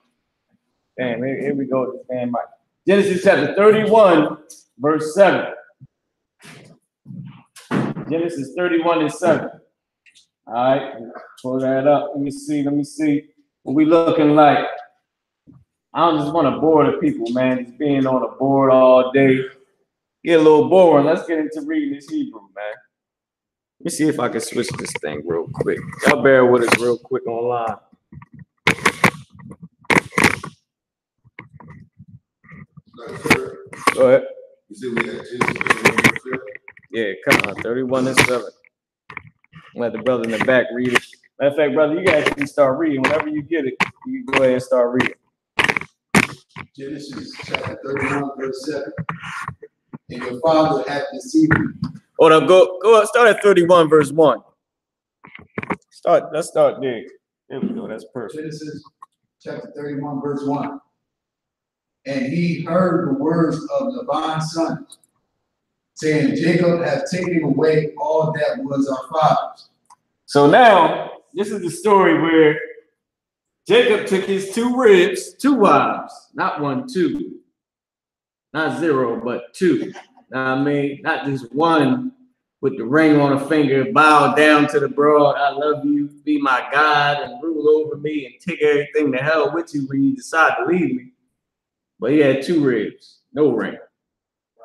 Damn, here we go. Damn, Mike. Genesis chapter 31, verse 7. Genesis 31 and 7. All right, pull that up. Let me see. What we looking like? I don't just want to bore the people, man. Just being on a board all day. Get a little boring. Let's get into reading this Hebrew, man. Let me see if I can switch this thing real quick. Y'all bear with us real quick online. Go ahead. You see we had Jesus. Yeah, come on, 31 and 7. Let the brother in the back read it. Matter of fact, brother, you guys can start reading. Whenever you get it, you can go ahead and start reading. Genesis chapter 31, verse 7. And your father hath deceived you. Hold on, go up, start at 31, verse 1. Let's start there. There we go, that's perfect. Genesis chapter 31, verse 1. And he heard the words of Laban's son, saying, Jacob hath taken away all that was our father's. So now, this is the story where Jacob took his 2 ribs, 2 wives, not 1, 2, not 0, but 2. Now, I mean, not just 1 with the ring on a finger, bow down to the broad, I love you, be my God, and rule over me, and take everything to hell with you when you decide to leave me. But he had 2 ribs, no ring.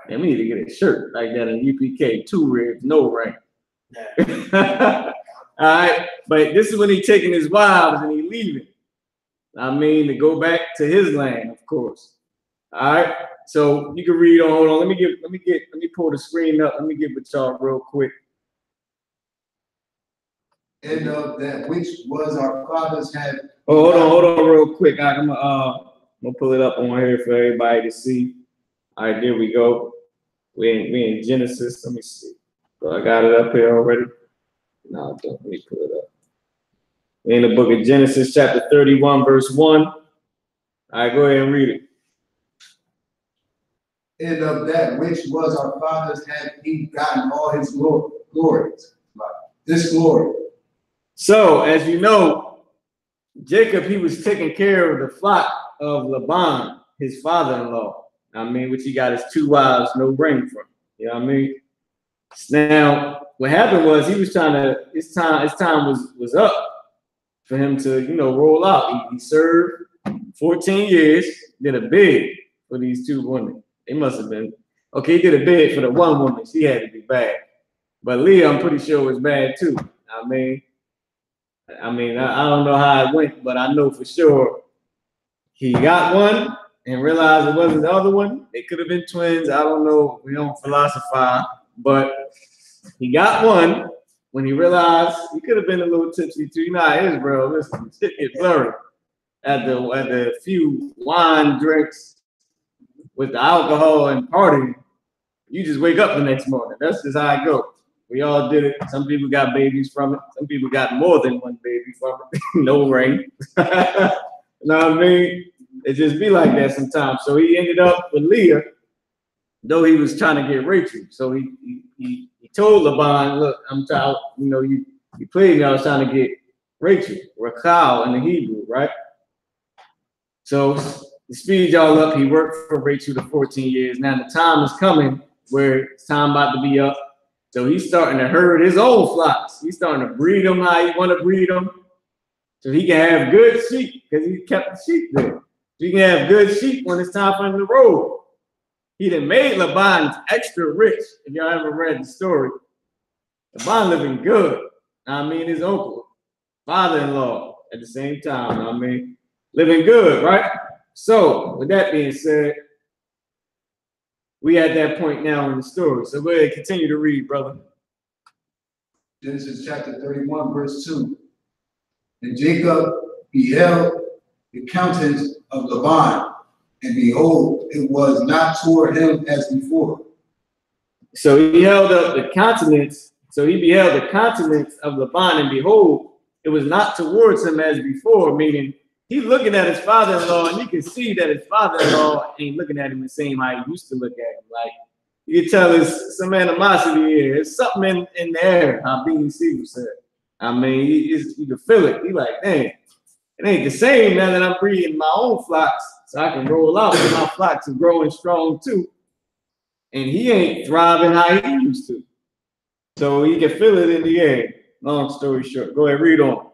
And we need to get a shirt like that in U.P.K. 2 ribs, no ring. All right, but this is when he taking his wives and he leaving. I mean, to go back to his land, of course. All right, so you can read on. Hold on, let me pull the screen up. Let me get with y'all real quick. And of that which was our fathers had. Oh, hold on, real quick. Right, I'm gonna pull it up on here for everybody to see. All right, there we go. We in Genesis. Let me see. So I got it up here already. No, don't. Let me pull it up. In the book of Genesis, chapter 31, verse 1. All right, go ahead and read it. And of that which was our fathers had he gotten all his glories. This glory. So, as you know, Jacob, he was taking care of the flock of Laban, his father-in-law. I mean, which he got his 2 wives, no ring from. You know what I mean? Now, what happened was he was trying to, his time was up for him to, you know, roll out. He served 14 years, did a bid for these 2 women. They must have been, okay, he did a bid for the 1 woman. She had to be bad. But Leah, I'm pretty sure, was bad too. I mean, I don't know how it went, but I know for sure he got one and realized it wasn't the other one. They could have been twins. I don't know. We don't philosophize, but he got one when he realized he could have been a little tipsy too. You know how it is, bro. Listen, shit get blurry at the few wine drinks with the alcohol and partying. You just wake up the next morning. That's just how it goes. We all did it. Some people got babies from it. Some people got more than one baby from it. No ring. You know what I mean? It just be like that sometimes. So he ended up with Leah, though he was trying to get Rachel. So he told Laban, look, I'm trying, you know, you played me, I was trying to get Rachel, Rachel in the Hebrew, right? So to speed y'all up, he worked for Rachel the 14 years. Now the time is coming where it's time about to be up. So he's starting to herd his own flocks. He's starting to breed them how he want to breed them. So he can have good sheep because he kept the sheep there. So he can have good sheep when it's time for him to roll. He done made Laban extra rich. If y'all ever read the story, Laban living good. I mean, his uncle, father-in-law at the same time. I mean, living good, right? So with that being said, we at that point now in the story. So go ahead, continue to read, brother. Genesis chapter 31, verse 2. And Jacob beheld the countenance of Laban, and behold, it was not toward him as before. So he held up the countenance. So he beheld the countenance of Laban, and behold, it was not towards him as before, meaning he's looking at his father-in-law, and you can see that his father-in-law ain't looking at him the same how he used to look at him. Like, you can tell there's some animosity here. There's something in the air, how BEC said. I mean, you can feel it. He like, dang, it ain't the same now that I'm breeding my own flocks, so I can roll out with my flocks are growing strong too. And he ain't thriving how he used to. So he can feel it in the air. Long story short, go ahead, read on.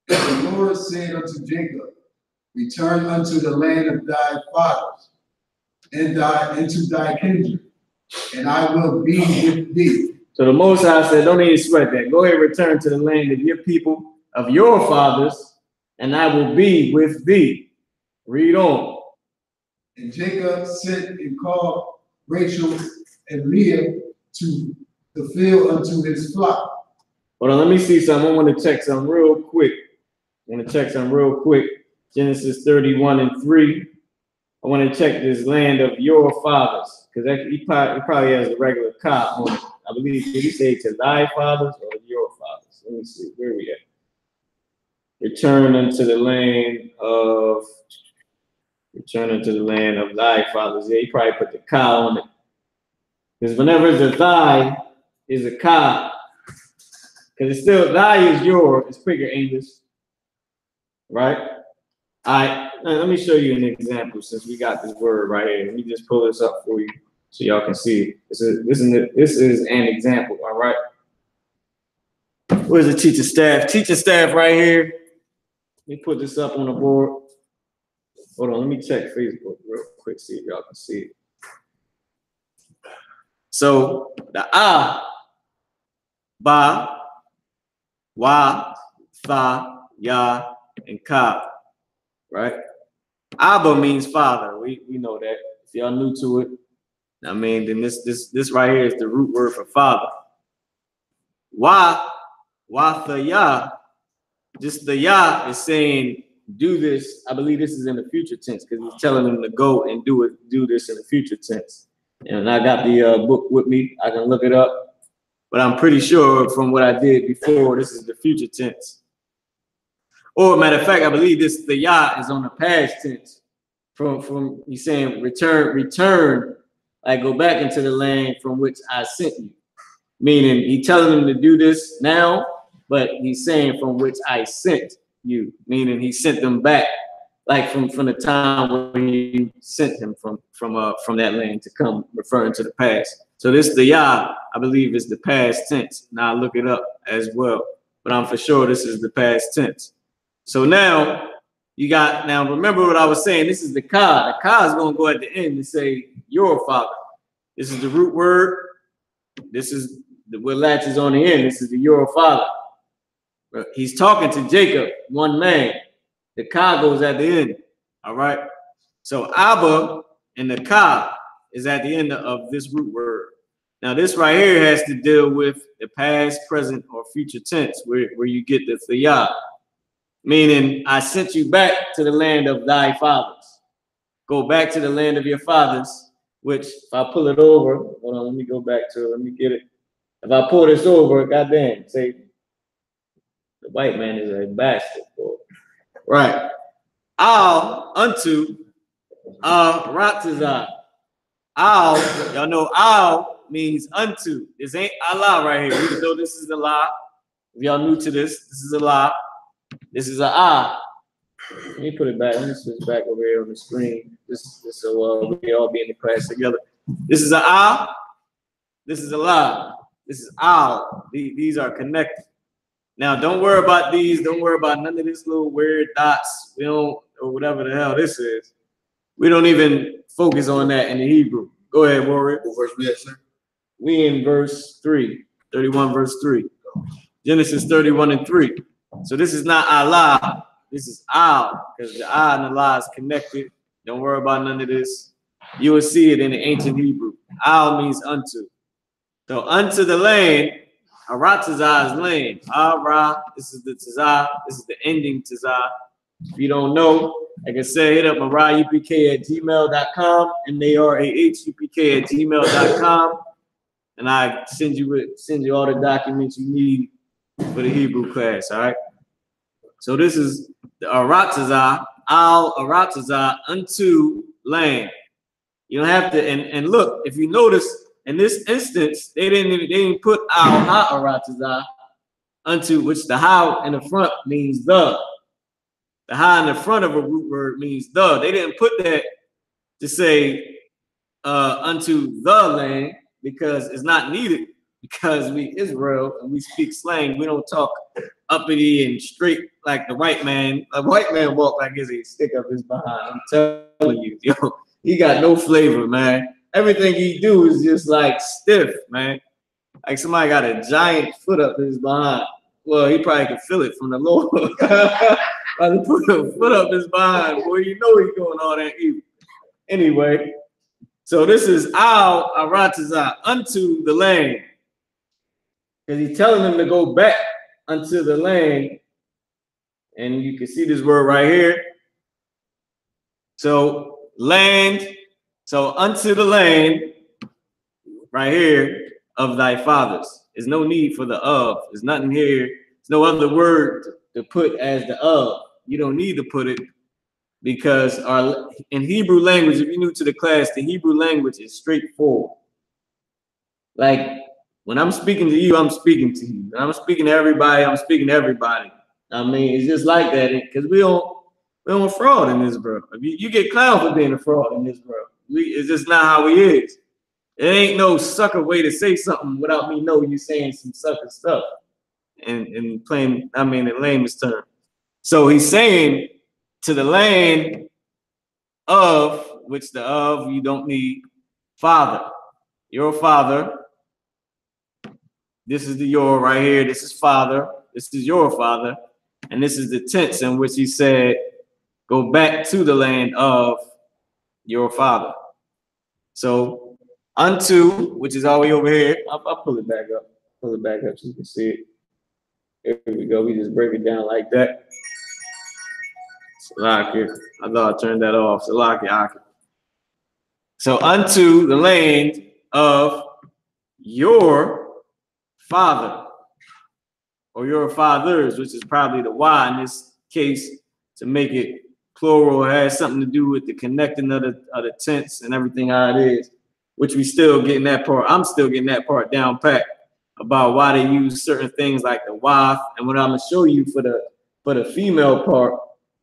The Lord said unto Jacob, return unto the land of thy fathers, and into thy kindred, and I will be with thee. So the Most High said, don't even sweat that. Go ahead, return to the land of your people, of your fathers, and I will be with thee. Read on. And Jacob sent and called Rachel and Leah to the field unto his flock. Hold on, let me see something. I want to check something real quick. Genesis 31 and 3. I want to check this land of your fathers, because he probably has a regular ka on it. I believe, did he say to thy fathers or your fathers? Let me see, where are we at? Return unto the land of thy fathers. Yeah, he probably put the ka on it. Because whenever it's a thy, is a ka. Because it's still, thy is your, it's quicker English. Right? All right, let me show you an example since we got this word right here. Let me just pull this up for you so y'all can see it. This is an example, all right? Where's the teacher staff? Teacher staff right here. Let me put this up on the board. Hold on, let me check Facebook real quick, see if y'all can see it. So the ba, wa, fa, ya, and ka, right? Abba means father. We know that. If y'all new to it, I mean, then this right here is the root word for father. Wa the ya, just the ya is saying do this. I believe this is in the future tense because he's telling them to go and do this in the future tense. And I got the book with me. I can look it up, but I'm pretty sure from what I did before, this is the future tense. Or matter of fact, I believe the Yah is on the past tense. From he's saying return, like go back into the land from which I sent you. Meaning he telling them to do this now, but he's saying from which I sent you. Meaning he sent them back, like from the time when you sent them from that land to come, referring to the past. So this the Yah, I believe, is the past tense. Now I look it up as well, but I'm for sure this is the past tense. So now you got, now remember what I was saying, this is the Ka. The Ka is going to go at the end and say, your father. This is the root word. This is the what latches on the end. This is the your father. He's talking to Jacob, one man. The Ka goes at the end. All right. So Abba and the Ka is at the end of this root word. Now this right here has to deal with the past, present, or future tense, where you get the Thiyah. Meaning, I sent you back to the land of thy fathers. Go back to the land of your fathers, which if I pull it over, hold on, let me go back to it, let me get it. If I pull this over, goddamn, say, the white man is a bastard, boy. Right. Al unto Ratazah. Al, y'all know Al means unto. This ain't Allah right here, even though this is a lie. If y'all new to this, this is a lie. This is a ah. Let me put it back. Let me switch back over here on the screen. This so we all be in the class together. This is a ah. This is a la. This is al. These are connected. Now don't worry about these. Don't worry about none of this little weird dots. We don't, or whatever the hell this is. We don't even focus on that in the Hebrew. Go ahead, Warrior. What verse we at, sir? We in verse 3, 31 verse 3. Genesis 31 and 3. So this is not Allah, this is Al, because the I and the La is connected. Don't worry about none of this. You will see it in the ancient Hebrew. Al means unto. So unto the land, Aratazah is land. Ara, this is the Tazah, this is the ending Tazah. If you don't know, like I said, hit up marahupk@gmail.com, marahupk@gmail.com, and I send you all the documents you need for the Hebrew class, all right? So this is the Aratazah, Al-Aratazah, unto land. You don't have to, and look, if you notice, in this instance, they didn't put Al-Ha-Aratazah, unto, which the Ha in the front means the. The Ha in the front of a root word means the. They didn't put that to say unto the land, because it's not needed. Because we Israel and we speak slang, we don't talk uppity and straight like the white man. A white man walk like he's a stick up his behind. I'm telling you, yo, he got no flavor, man. Everything he do is just like stiff, man. Like somebody got a giant foot up his behind. Well, he probably could feel it from the Lord. Like put a foot up his behind, boy. You know he's doing all that evil. Anyway, so this is Al-Aratazah, unto the land. Because he's telling them to go back unto the land. And you can see this word right here. So land, so unto the land, right here, of thy fathers. There's no need for the of. There's nothing here. There's no other word to put as the of. You don't need to put it, because in Hebrew language, if you're new to the class, the Hebrew language is straightforward. Like, when I'm speaking to you, I'm speaking to you. When I'm speaking to everybody, I'm speaking to everybody. I mean, it's just like that, because we don't fraud in this world. You get clowned for being a fraud in this world. It's just not how we is. It ain't no sucker way to say something without me know you saying some sucker stuff. And plain, I mean, in layman's term. So he's saying to the land of, which the of you don't need, father. Your father. This is the your right here. This is father. This is your father. And this is the tense in which he said, go back to the land of your father. So unto, which is all the way over here. I'll pull it back up. Pull it back up so you can see it. Here we go. We just break it down like that. Salaki. I thought I turned that off. Salaki. So unto the land of your father, or your fathers, which is probably the Y in this case to make it plural. It has something to do with the connecting of the tense and everything how it is, which we still getting that part. I'm still getting that part down pat about why they use certain things like the waf. And what I'm gonna show you for the female part,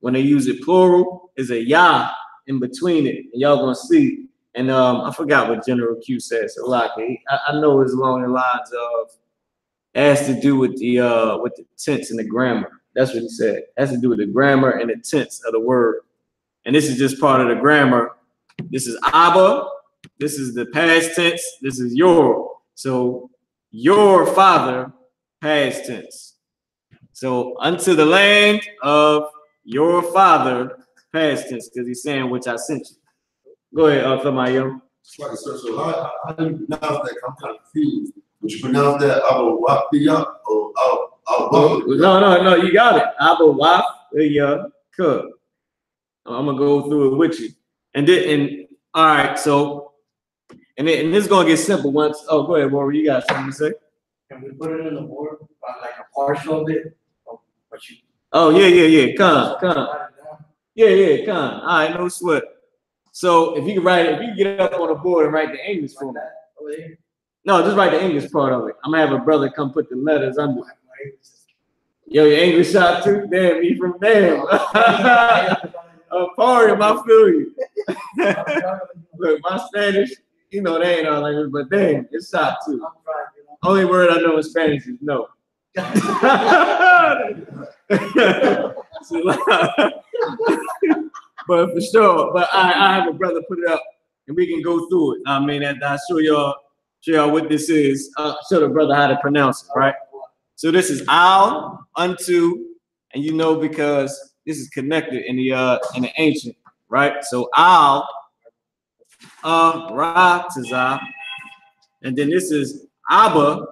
when they use it plural, is a ya in between it, and y'all gonna see. And I forgot what General Q said. So like, I know it's along the lines of it has to do with the tense and the grammar. That's what he said. It has to do with the grammar and the tense of the word. And this is just part of the grammar. This is Abba. This is the past tense. This is your. So your father, past tense. So unto the land of your father, past tense, because he's saying which I sent you. Go ahead, Thamayo. Right, so how do you pronounce that? I'm kind of confused. Would you pronounce that Abba-Wafia or Abba-Wafia? No, you got it. Abba-Wafia. I'm gonna go through it with you. And all right, so and this is gonna get simple once. Oh, go ahead, Rory. You got something to say? Can we put it in the board, like a partial of it? Oh, yeah. Come. Yeah, come. All right, no sweat. So if you can write it, if you can get up on the board and write the English for me. No, just write the English part of it. I'm gonna have a brother come put the letters under. Yo, your English shot too? Damn, me from damn. A party, I feel you. Look, my Spanish, you know, they ain't all language, but damn, it's shot too. Only word I know in Spanish is no. But for sure, but I have a brother put it up and we can go through it. I mean, I'll show y'all what this is. Show the brother how to pronounce it, right? So this is al, unto, and you know because this is connected in the ancient, right? So al, ra, taza, and then this is abba.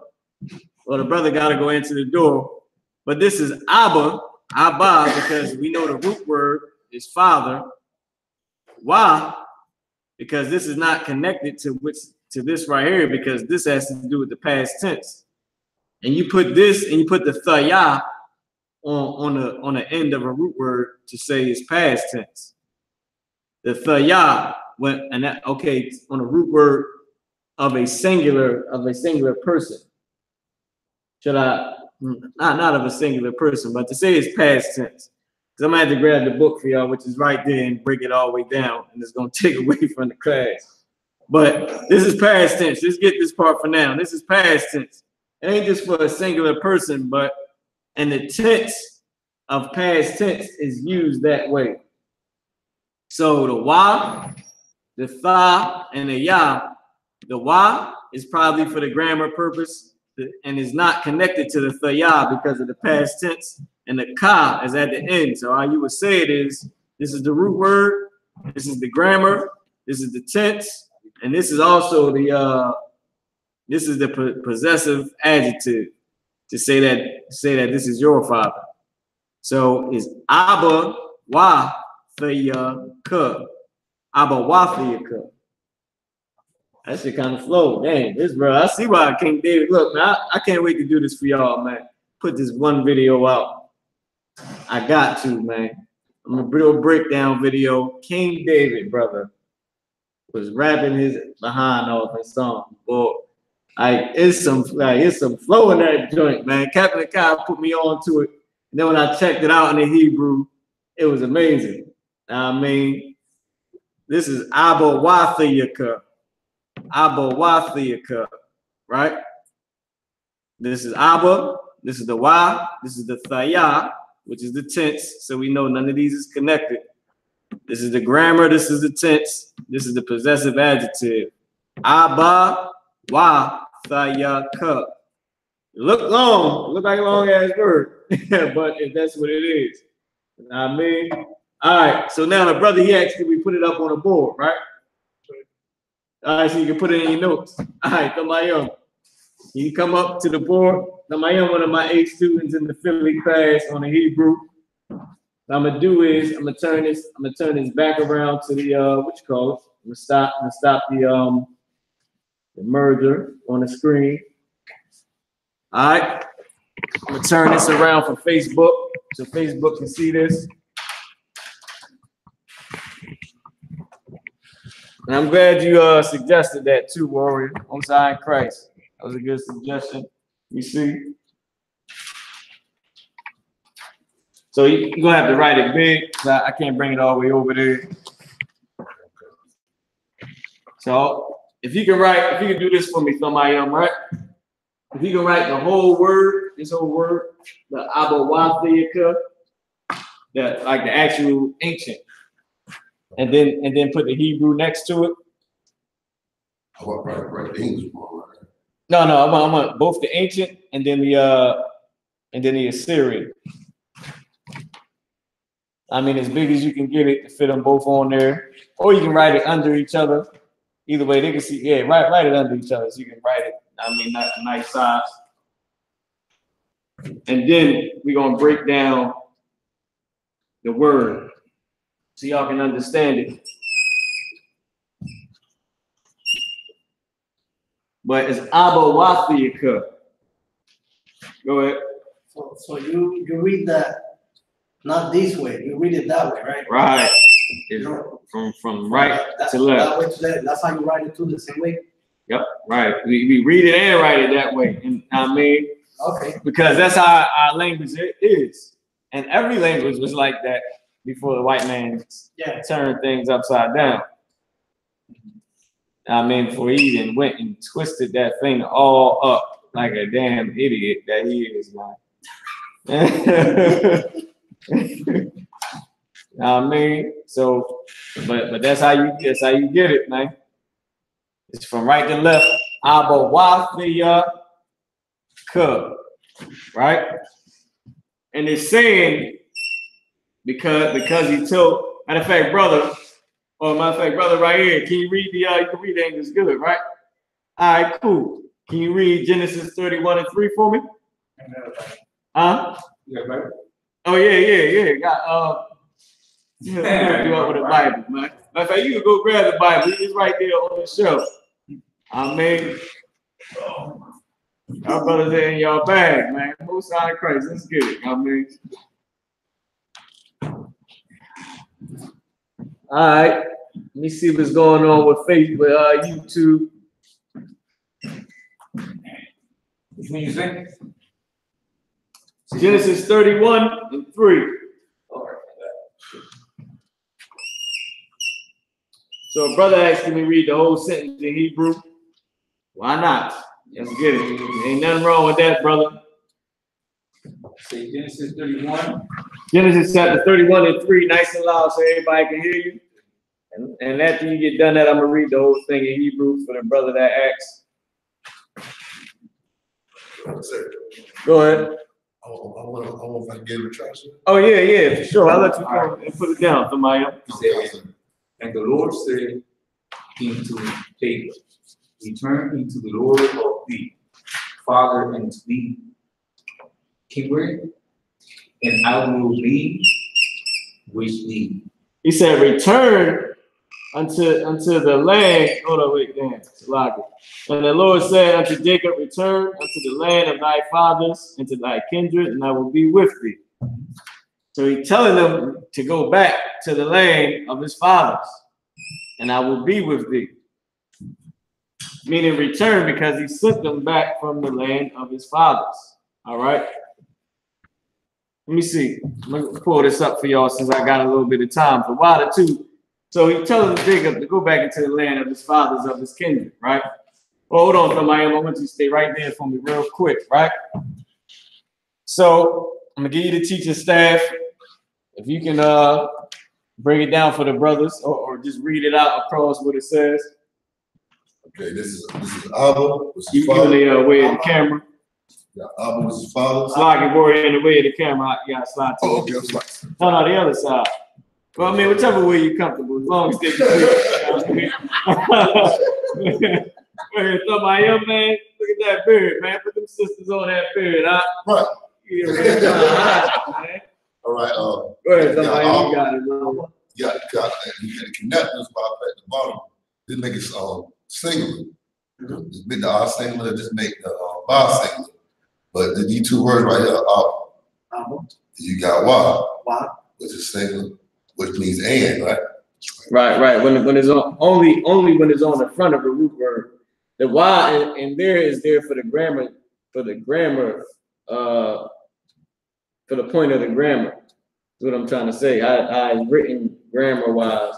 Well, the brother got to go into the door, but this is abba, because we know the root word is father. Why? Because this is not connected to this right here, because this has to do with the past tense. And you put this and you put the thaya on the end of a root word to say it's past tense. The thaya on a root word of a singular person. Should I not of a singular person, but to say it's past tense. Because I'm gonna have to grab the book for y'all, which is right there, and break it all the way down, and it's gonna take away from the class. But this is past tense. Let's get this part for now. This is past tense. It ain't just for a singular person, but and the tense of past tense is used that way. So the wa, the tha, and the ya. The wa is probably for the grammar purpose and is not connected to the thaya because of the past tense, and the ka is at the end. So how you would say it is, this is the root word, this is the grammar, this is the tense, and this is also the possessive adjective to say that this is your father. So it's Abba wa thaya ka. Abba wa thaya ka. That shit kind of flow. Dang, this bro, I see why King David. Look, man, I can't wait to do this for y'all, man. Put this one video out. I got to, man. I'm gonna do a breakdown video. King David, brother, was rapping his behind off his song. Boy, it's some flow in that joint, man. Captain Kai put me on to it. And then when I checked it out in the Hebrew, it was amazing. I mean, this is Abba wa thaya ka. Abba wa thaya ka, right? This is Abba, this is the wa, this is the thaya, which is the tense, so we know none of these is connected. This is the grammar, this is the tense, this is the possessive adjective. Abba wa thaya ka. Look long, look like a long ass word, but if that's what it is. I mean, all right, so now the brother, he asked, can we put it up on the board, right? All right, so you can put it in your notes. All right, Thamayo. You come up to the board. Thamayo, one of my 8 students in the Philly class on the Hebrew. What I'm gonna do is I'm gonna turn this back around to the what you call it. I'm gonna stop the merger on the screen. All right. I'm gonna turn this around for Facebook. so Facebook can see this. And I'm glad you suggested that too, Warrior. On side in Christ. That was a good suggestion. You see? So you're gonna have to write it big. I can't bring it all the way over there. So if you can do this for me, Thamayam, right? If you can write the whole word, this whole word, the I.S.U.P.K, that like the actual ancient, and then put the Hebrew next to it. I want to write the English one, right? No, I want both the ancient and then the Assyrian. I mean, as big as you can get it to fit them both on there, or you can write it under each other. Either way, they can see. Yeah, write it under each other so you can write it. I mean, not a nice size. And then we're gonna break down the word so y'all can understand it. But it's I.S.U.P.K. Go ahead. So you read that not this way, you read it that way, right? Right. It's from right to left. That way to left. That's how you write it too, the same way. Yep, right. We read it and write it that way. And I mean, okay. Because that's how our language is. And every language was like that before the white man turned things upside down. I mean, before he even went and twisted that thing all up like a damn idiot that he is now. I mean, so, but that's how you get it, man. It's from right to left. I.S.U.P.K, right? And it's saying because he told. Matter of fact, brother right here. Can you read you can read the English good, right? All right, cool. Can you read Genesis 31:3 for me? Huh? Yeah, right. Oh yeah. Got you up with a Bible, man. Matter of fact, you can go grab the Bible. It's right there on the shelf. I mean, our brothers are in your bag, man. Most High Christ, let's get it. I mean, all right. Let me see what's going on with Facebook, YouTube. Which one you say? Genesis 31:3. So a brother asked me to read the whole sentence in Hebrew. Why not? Let's get it. Ain't nothing wrong with that, brother. Say Genesis 31. Genesis chapter 31:3, nice and loud so everybody can hear you. And after you get done that, I'm gonna read the whole thing in Hebrew for the brother that asked. Go ahead. I want if I can get a translation. Oh yeah, for sure. I'll let you come and put it down, Samaya. And the Lord said unto Jacob, return into the Lord of thee, father unto thee, kindred, and I will be with thee. He said, return unto the land. Hold on, wait, damn. And the Lord said unto Jacob, return unto the land of thy fathers, and to thy kindred, and I will be with thee. So he's telling them to go back to the land of his fathers, and I will be with thee. Meaning return, because he sent them back from the land of his fathers. All right. Let me see. Let me pull this up for y'all since I got a little bit of time. For Wilder too. So he's telling Jacob to go back into the land of his fathers, of his kindred, right? Well, hold on, Thamayam. I want you to stay right there for me real quick, right? So I'm gonna give you the teaching staff. If you can bring it down for the brothers, or just read it out across what it says. Okay, this is Abba. You in the way of the camera. Yeah, Abba was his father. Slide Warrior in the way of the camera. You gotta slide to okay, I'm sorry. No, the other side. Well, I mean, whichever way you're comfortable, as long as they can. Thamayam, man, look at that beard, man. Put them sisters on that beard, huh? Right. Man. All right. Go ahead, Thamayam, you got it, bro. You got the connectors bar at the bottom. This make it singular. Just make the R singular, just make the bar singular. But these two words right here are You got Wa, Wow. which is singular, which means and, right? Right. When it's on only when it's on the front of the root word. The Y in there is there for the grammar, for the point of the grammar. That's what I'm trying to say. I written grammar wise.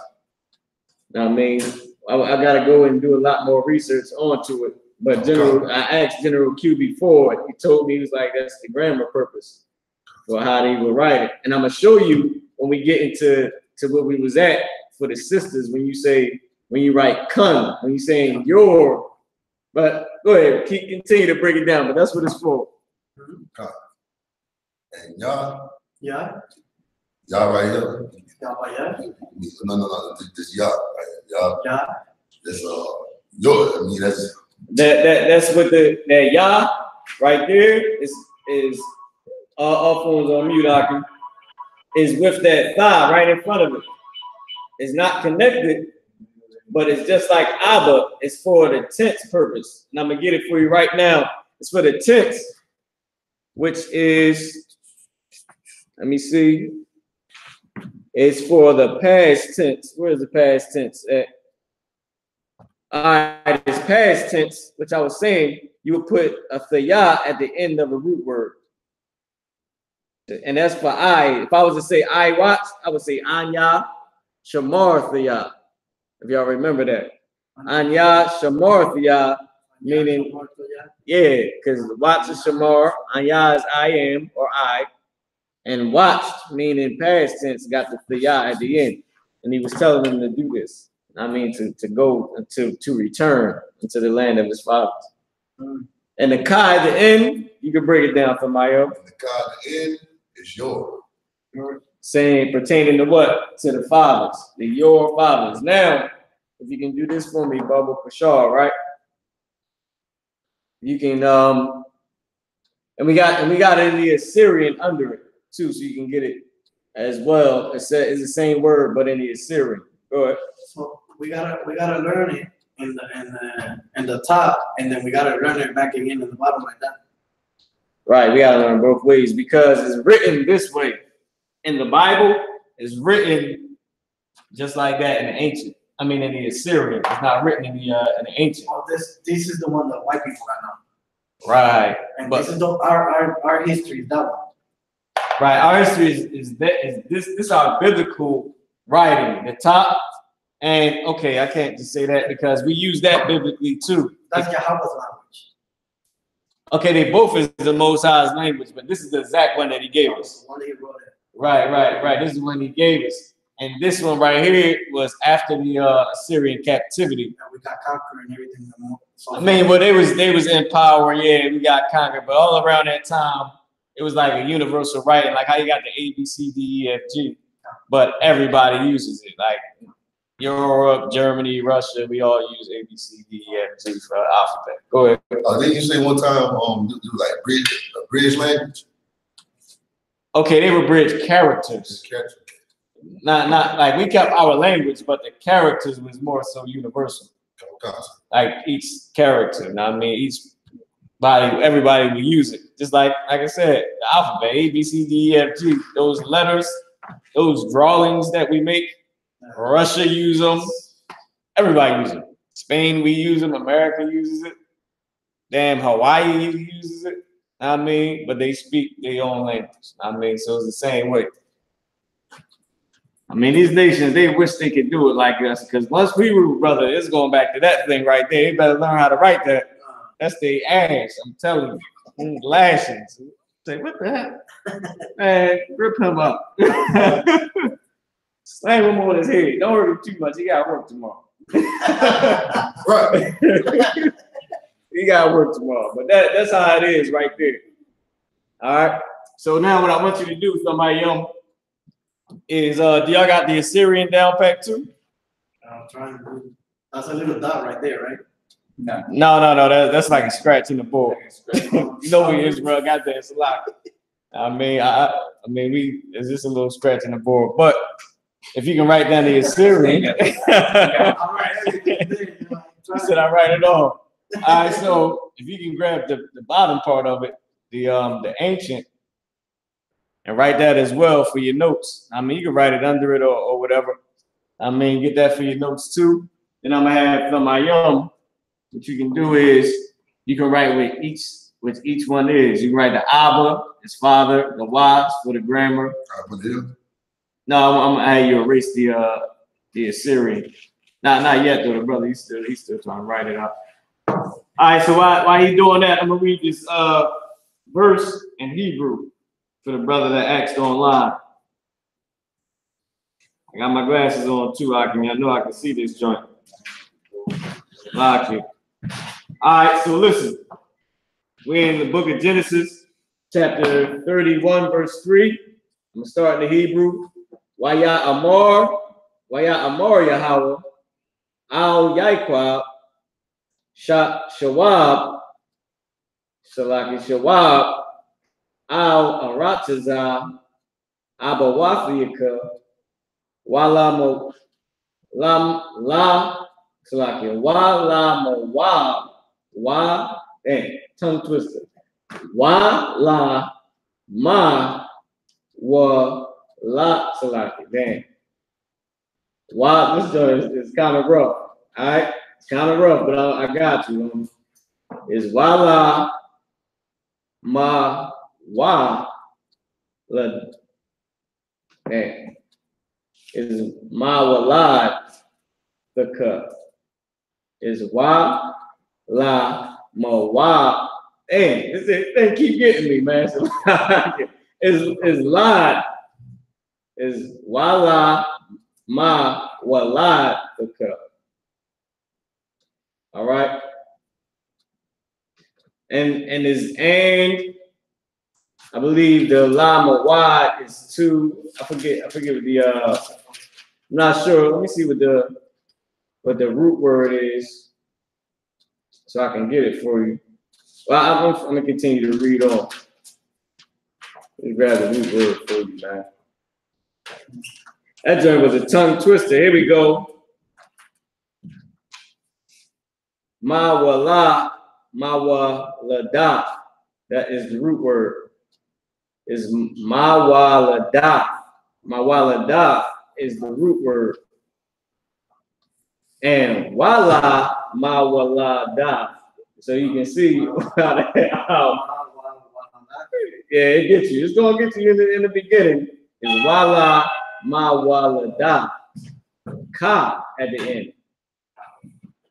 Now, I mean, I gotta go and do a lot more research onto it. But I asked General Q before, and he told me, he was like, that's the grammar purpose for how they would write it. And I'm gonna show you when we get into where we was at for the sisters, when you write kun, when you're saying your. But go ahead, continue to break it down, but that's what it's for. And y'all. Yeah. Y'all right here. Yeah. No. This y'all right here. Y'all. Yeah. That's yours. I mean, that's what that Yah right there is our phones on mute, Aki, is with that thigh right in front of it. It's not connected, but it's just like Abba. It's for the tense purpose. And I'm gonna get it for you right now. It's for the tense, which is, let me see. It's for the past tense. Where's the past tense at? All right, it's past tense, which I was saying, you would put a thayah at the end of a root word. And that's for I. If I was to say I watch, I would say Anya Shamar thayah. If y'all remember that. Anya Shamar thayah, meaning, yeah, because watch is Shamar, Anya is I am or I. And watched, meaning past tense, got the thayah at the end. And he was telling them to do this. I mean, to go to return into the land of his fathers. And the ka at the end, you can break it down for Mayo. And the ka at the end is your. Saying pertaining to what? To the fathers, your fathers. Now, if you can do this for me, Bubba Pashar, right? You can and we got in the Assyrian under it too, so you can get it as well. It's the same word, but in the Assyrian. Go ahead. So we gotta learn it in the top, and then we gotta learn it back again in the bottom like that. Right, we gotta learn both ways because it's written this way. In the Bible, it's written just like that in the ancient. I mean, in the Assyrian. It's not written in the ancient. Oh, this is the one that white people got now. Right. And but this is our history is that one. Right. Our history is this our biblical writing, the top. And okay, I can't just say that because we use that biblically too. That's Yahweh's language. Okay, they both is the Most High's language, but this is the exact one that he gave us. Right. This is the one he gave us. And this one right here was after the Assyrian captivity. And we got conquered and everything. I mean, well, they was in power, yeah, we got conquered, but all around that time, it was like a universal writing, like how you got the A, B, C, D, E, F, G, but everybody uses it, like Europe, Germany, Russia, we all use A, B, C, D, E, F, G for the alphabet. Go ahead. Didn't you say one time, you like British language? Okay, they were bridge characters. Not like we kept our language, but the characters was more so universal. Like each character, you know what I mean? Everybody would use it. Just like I said, the alphabet, A, B, C, D, E, F, G, those letters, those drawings that we make, Russia use them, everybody uses them. Spain, we use them, America uses it. Damn, Hawaii uses it. I mean, but they speak their own language. I mean, so it's the same way. I mean, these nations, they wish they could do it like us, because once we were, brother, it's going back to that thing right there. They better learn how to write that. That's their ass, I'm telling you. Lashings. Say, what the heck? Man, rip him up. Slam him on his head. Don't hurt him too much. He got work tomorrow. Right. He got work tomorrow. But that's how it is right there. All right. So now what I want you to do, somebody young, is do y'all got the Assyrian down pat too? I'm trying to do. That's a little dot right there, right? No. That's like a scratch in the board. You know we Israel got that. It's a lot. I mean, it's just a little scratch in the board. But if you can write down the Assyrian, he said I write it all. All right, so if you can grab the bottom part of it, the ancient, And write that as well for your notes. I mean, you can write it under it or whatever. I mean, get that for your notes too. Then I'm gonna have from my what you can do is you can write which each one is. You can write the Abba, his father, the Watts for the grammar. No, I'm gonna have you erase the Assyrian. Not yet though, the brother. He's still trying to write it out. All right, so while he's doing that, I'm gonna read this verse in Hebrew for the brother that asked online. I got my glasses on too. I know I can see this joint. Lock it. All right, so listen. We're in the book of Genesis, chapter 31, verse 3. I'm gonna start in the Hebrew. Waya Amor Yahweh, Al Yaiqab, Shawab, Al Arataza, Abawafiyaka, Wala Mawab, tongue twister. Wala Ma wa la Salaki. Damn. Wow, this joint is kind of rough. All right, it's kind of rough, but I got you. It's Wala Ma Wa La. Damn. Is Ma Walad the cup. Is Wa La Ma Wa. Damn, this thing keep getting me, man. So, is Lad. Is Wala Ma Walad the cup. All right. And I believe the Lama Wad is 2. I forget the I'm not sure. Let me see what the root word is so I can get it for you. Well, I'm gonna continue to read on. Let me grab the root word for you, man. That joint was a tongue twister. Here we go. Mawala, Mawalada. That is the root word. Is Mawalada. Mawalada is the root word. And Wala, Mawalada. So you can see how yeah, it gets you. It's gonna get you in the beginning. Is Wala Mawalada. Ka at the end.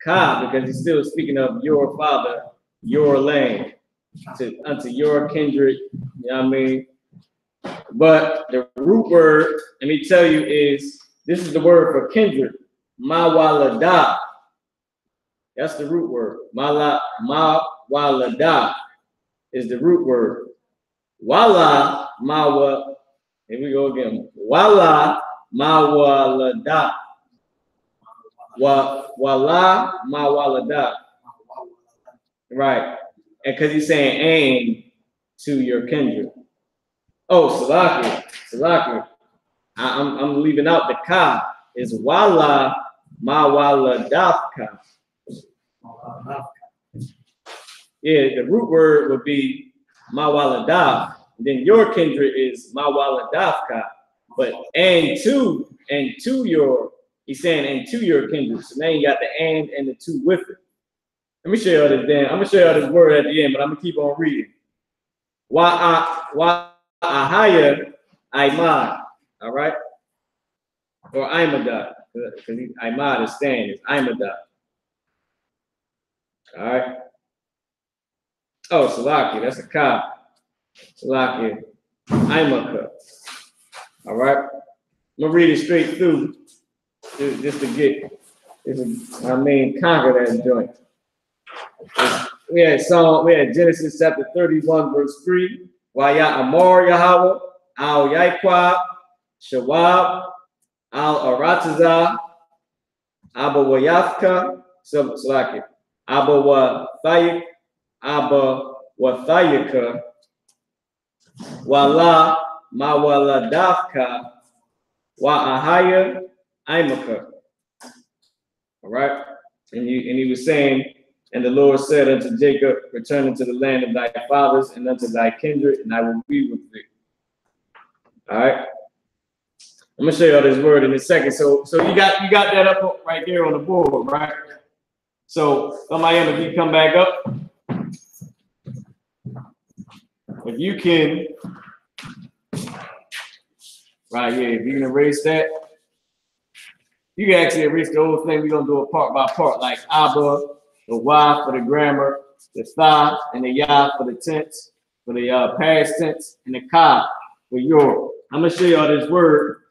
Ka, because he's still speaking of your father, your land, unto your kindred, you know what I mean? But the root word, let me tell you, this is the word for kindred. Mawalada. That's the root word. Mawalada is the root word. Wala mawa. Here we go again. Wala mawalada. Wala mawalada. Right. And because he's saying aim to your kindred. Oh, Salaki. I'm leaving out the ka. Is Wala mawaladafka. Yeah, the root word would be Mawaladaf. Then your kindred is Mawaladafka. But and to your, he's saying and to your kindred. So now you got the and the to with it. Let me show y'all this I'm gonna show y'all this word at the end, but I'm gonna keep on reading. Wa'ahaya Aimad. All right? Or Aimadah. Because Aimad is staying, it's Aimadah. All right. Oh, Salaki, that's a ka. Salaki, Imaka. All right. I'm gonna read it straight through, just to get, conquer that joint. We had Genesis chapter 31, verse 3. Waya Amor Yahweh, Al Yaiqab, Shawab, Al Arataza, Abba Wayafka, Salaki, Abba Wathayik, Abba Wathayika, Wala Mawaladafka, Wa'ahaya Imaka. All right. And he was saying, and the Lord said unto Jacob, return unto the land of thy fathers and unto thy kindred, and I will be with thee. All right. I'm gonna show y'all this word in a second. So you got that up right there on the board, right? So somebody, if you come back up, if you can, right here, if you can erase that, you can actually erase the whole thing. We're gonna do it part by part, like Abba, the Y for the grammar, the Tha and the Ya for the tense, for the past tense, and the Ka for your. I'm gonna show y'all this word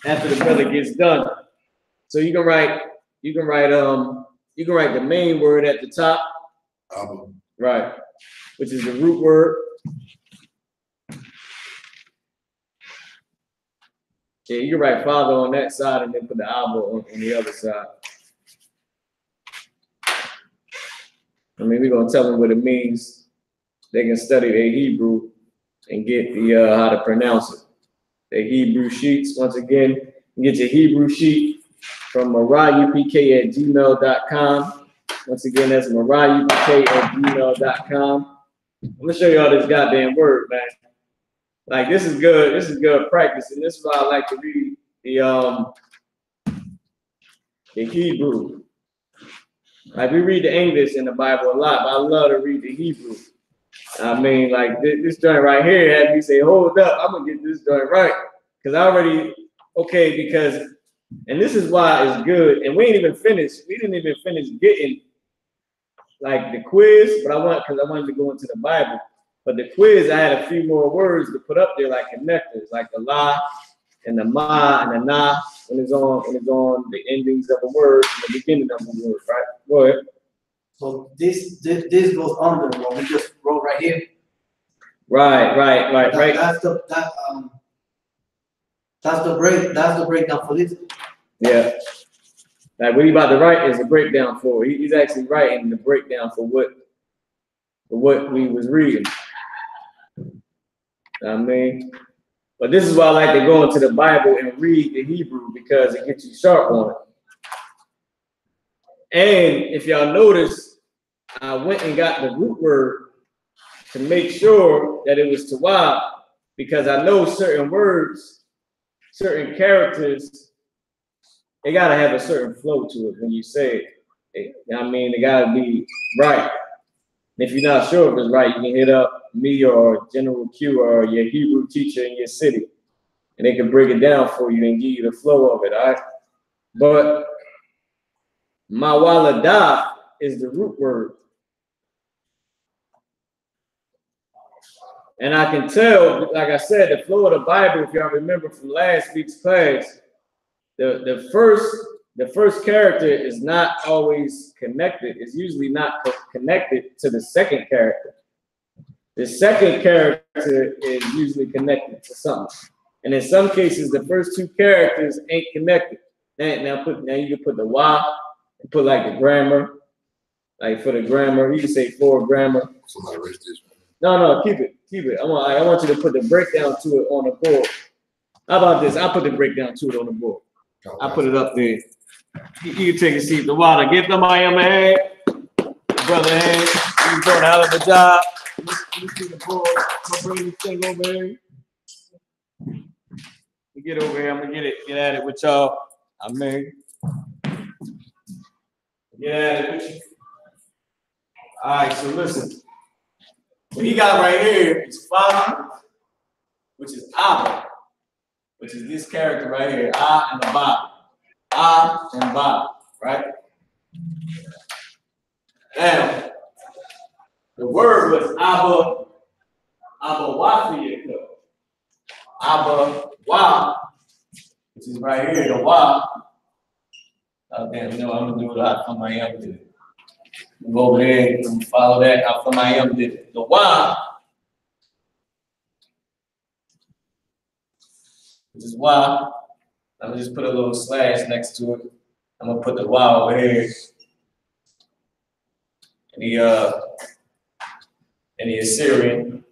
after the brother gets done. So you can write the main word at the top, right, which is the root word. Yeah, you can write father on that side and then put the Abba on the other side. I mean, we're gonna tell them what it means. They can study their Hebrew and get the how to pronounce it. The Hebrew sheets, once again, you get your Hebrew sheet from I.S.U.P.K@gmail.com. Once again, that's I.S.U.P.K@gmail.com. I'm gonna show y'all this goddamn word, man. Like this is good. This is good practice, and this is why I like to read the Hebrew. Like we read the English in the Bible a lot, but I love to read the Hebrew. I mean, like this joint right here had me say, hold up, I'm gonna get this joint right. Because I already, and this is why it's good. And we didn't even finish getting like the quiz, but because I wanted to go into the Bible. But the quiz, I had a few more words to put up there, like connectors, like the la and the ma and the na, when it's on the endings of a word and the beginning of a word, right? Go ahead. So this goes under what we just wrote right here. Right. That's the breakdown for this. Yeah. Like what he about to write is a breakdown for. He's actually writing the breakdown for what we was reading. I mean, but this is why I like to go into the Bible and read the Hebrew because it gets you sharp on it. And if y'all notice, I went and got the root word to make sure that it was tawab, because I know certain words, certain characters, they gotta have a certain flow to it when you say it. I mean, they gotta be right. And if you're not sure if it's right, you can hit up me or General Q or your Hebrew teacher in your city, and they can break it down for you and give you the flow of it, all right? But mawaladah is the root word. And I can tell, like I said, the flow of the Bible, if y'all remember from last week's class, the first character is not always connected. It's usually not connected to the second character. The second character is usually connected to something. And in some cases, the first two characters ain't connected. Now you can put the Y and put like the grammar. Like for the grammar, you can say for grammar. Somebody erase this. No, keep it. I want you to put the breakdown to it on the board. How about this? I'll put the breakdown to it on the board. I'll put it up there. You can take a seat. The water. Give them I am a hand. Brother hand. You're doing a hell of a job. Let me see the board. I'm gonna bring this thing over here. Get over here. I'm gonna get at it with y'all. I mean, get at it with you. All right, so listen. What he got right here is father, which is Abba, which is this character right here, Ah and the Ba. Ah and Ba, right? Now, the word was Abba Wafiyaka. Abba Wa, which is right here, the Wa. Oh, damn, you know, I'm gonna do it out from Miami did it. Go over there and follow that out from Miami did it. The Wa, which is Wa. I'm gonna just put a little slash next to it. I'm gonna put the Y over here. And the Assyrian.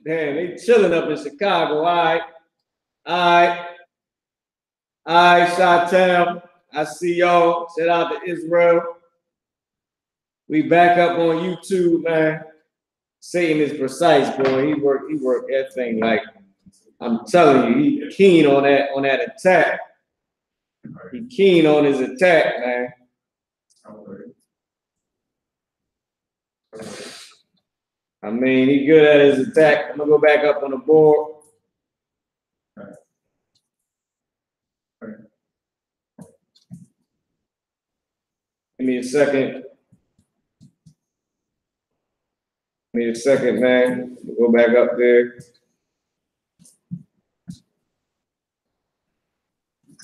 Damn, they chilling up in Chicago. All right, Chi-Town. I see y'all. Shout out to Israel. We back up on YouTube, man. Satan is precise, boy. He worked that thing like I'm telling you, he keen on that attack. He keen on his attack, man. I mean, he good at his attack. I'm gonna go back up on the board. Give me a second. Give me a second, man. We'll go back up there.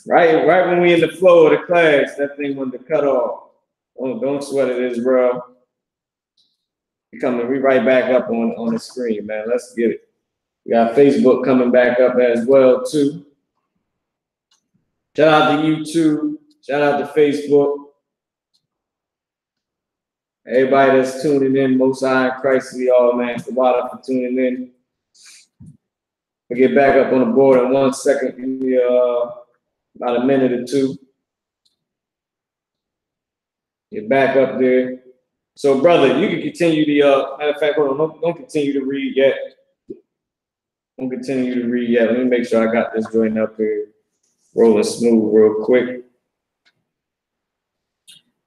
Right when we in the flow of the class, that thing wanted to cut off. Don't sweat it, Israel. We right back up on the screen, man. Let's get it. We got Facebook coming back up as well, too. Shout out to YouTube. Shout out to Facebook. Everybody that's tuning in, Most High in Christ to y'all, man. For tuning in. We'll get back up on the board in 1 second. Give me about a minute or two. Get back up there. So, brother, you can continue the, matter of fact, hold on, don't continue to read yet. Don't continue to read yet. Let me make sure I got this joint up here rolling smooth real quick.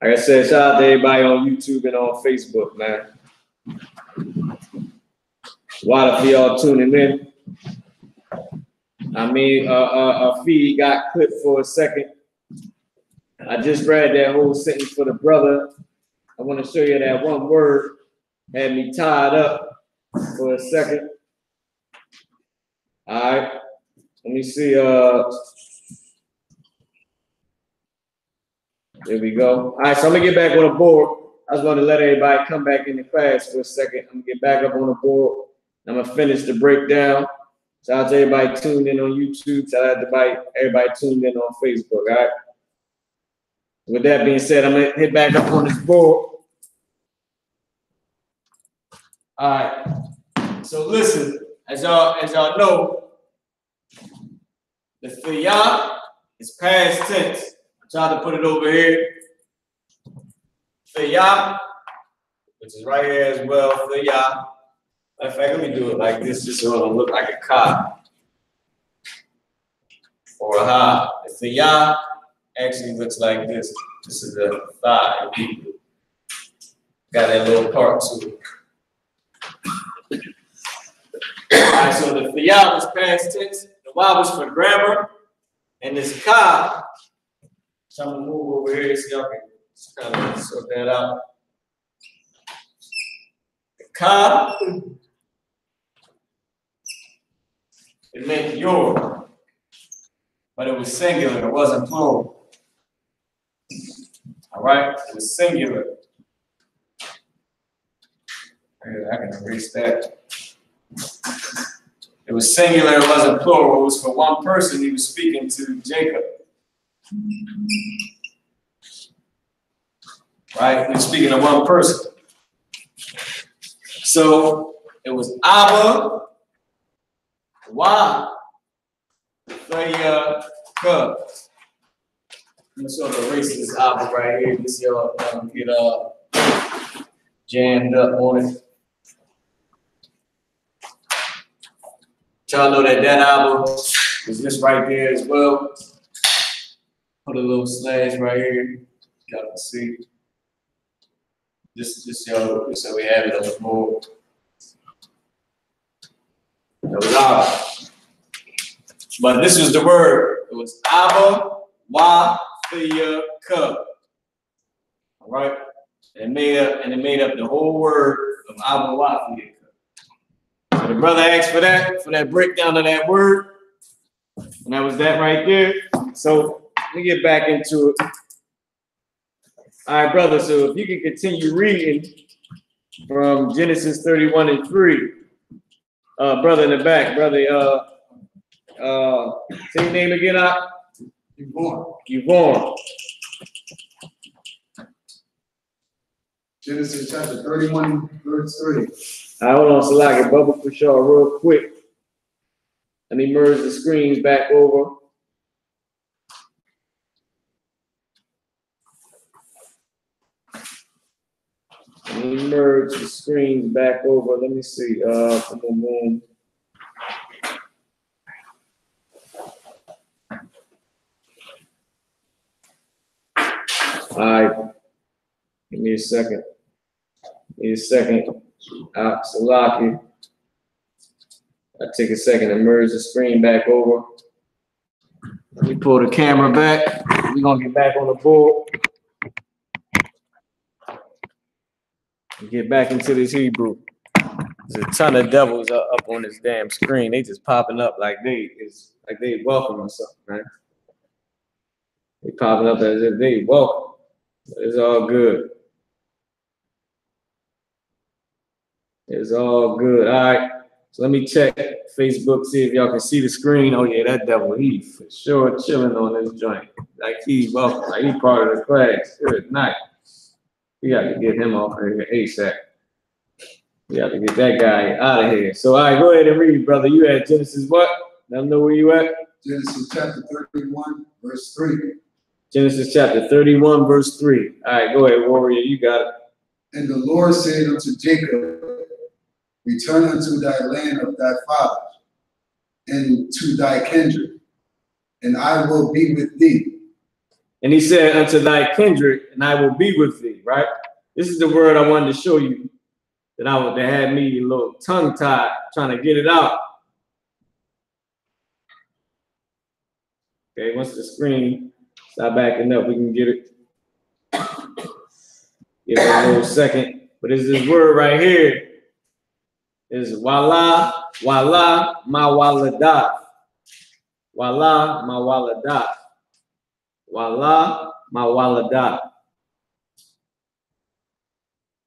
Like I said, shout out to everybody on YouTube and on Facebook, man. Water for y'all tuning in. I mean, our feed got clipped for a second. I just read that whole sentence for the brother. I want to show you that one word had me tied up for a second. All right. Let me see. There we go. All right, so I'm going to get back on the board. I was going to let everybody come back in the class for a second. I'm going to get back up on the board. I'm going to finish the breakdown. Shout out to everybody tuned in on YouTube. Shout out to everybody tuned in on Facebook, all right? With that being said, I'm going to hit back up on this board. All right. So listen, as y'all know, the Fiyah is past tense. I tried to put it over here. Fiyah, which is right here as well. Fiyah. In fact, let me do it like this just so it'll look like a ka or a ha. The Fiyah actually looks like this. This is a thigh. Got that little part to it. All right, so the Fiyah was past tense. The Waw was for grammar. And this ka, so I'm going to move over here so y'all can just kind of sort that out. The ka, it meant your, but it was singular, it wasn't plural. All right, it was singular. I can erase that. It was singular, it wasn't plural. It was for one person. He was speaking to Jacob. Right? He was speaking to one person. So it was Abba, Wa, K. I'm gonna sort of erase this Abba right here. This y'all get jammed up on it. Y'all know that album is this right there as well. Put a little slash right here. Y'all can see. Just so we have it on the board. That was Abba. But this was the word. It was Abba, Wa, K. All right? And it made up the whole word of Abba, Wa, K. So the brother asked for that breakdown of that word. And that was that right there. So let me get back into it. All right, brother. So if you can continue reading from Genesis 31:3. Brother in the back, brother, say your name again, Yvonne. Genesis chapter 31, verse 3. Hold on, Salaki, bubble for sure, real quick. Let me merge the screens back over. Let me merge the screens back over. Let me see. Boom, boom, boom. All right. Give me a second. Give me a second. Salaki. I'll take a second to merge the screen back over. Let me pull the camera back. We're going to get back on the board. Get back into this Hebrew. There's a ton of devils up on this damn screen. They just popping up like they welcome or something, right? They popping up as if they welcome. It's all good. It's all good. All right. So let me check Facebook, see if y'all can see the screen. Oh yeah, that devil, he for sure chilling on this joint. Like he's welcome. Like he part of the class. Good night. We got to get him off of here ASAP. We got to get that guy out of here. So all right, go ahead and read, brother. You at Genesis what? Let them know where you at. Genesis chapter 31, verse 3. Genesis chapter 31, verse 3. All right, go ahead, warrior. You got it. And the Lord said unto Jacob, return unto thy land of thy fathers, and to thy kindred, and I will be with thee. And he said, unto thy kindred, and I will be with thee, right? This is the word I wanted to show you that had me a little tongue-tied trying to get it out. Okay, once the screen stop backing up, we can get it. Give it a little second. But it's this word right here. Is wala, wala, ma waladah. Wala, ma waladah. Wala, ma waladah.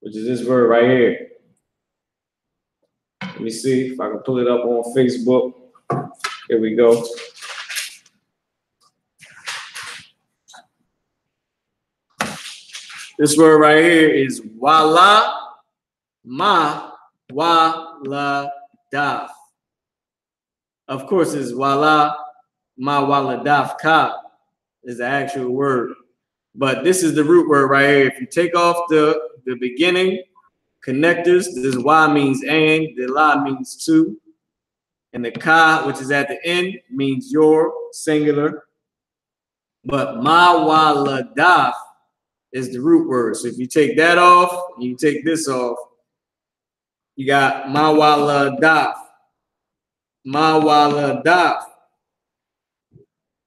Which is this word right here. Let me see if I can pull it up on Facebook. Here we go. This word right here is wala, ma waladah. Of course, it's wala, ma waladah ka is the actual word. But this is the root word right here. If you take off the beginning connectors, this wa means and, the la means to, and the ka, which is at the end, means your, singular. But ma waladah is the root word. So if you take that off, and you take this off, you got ma waladah. Ma waladah.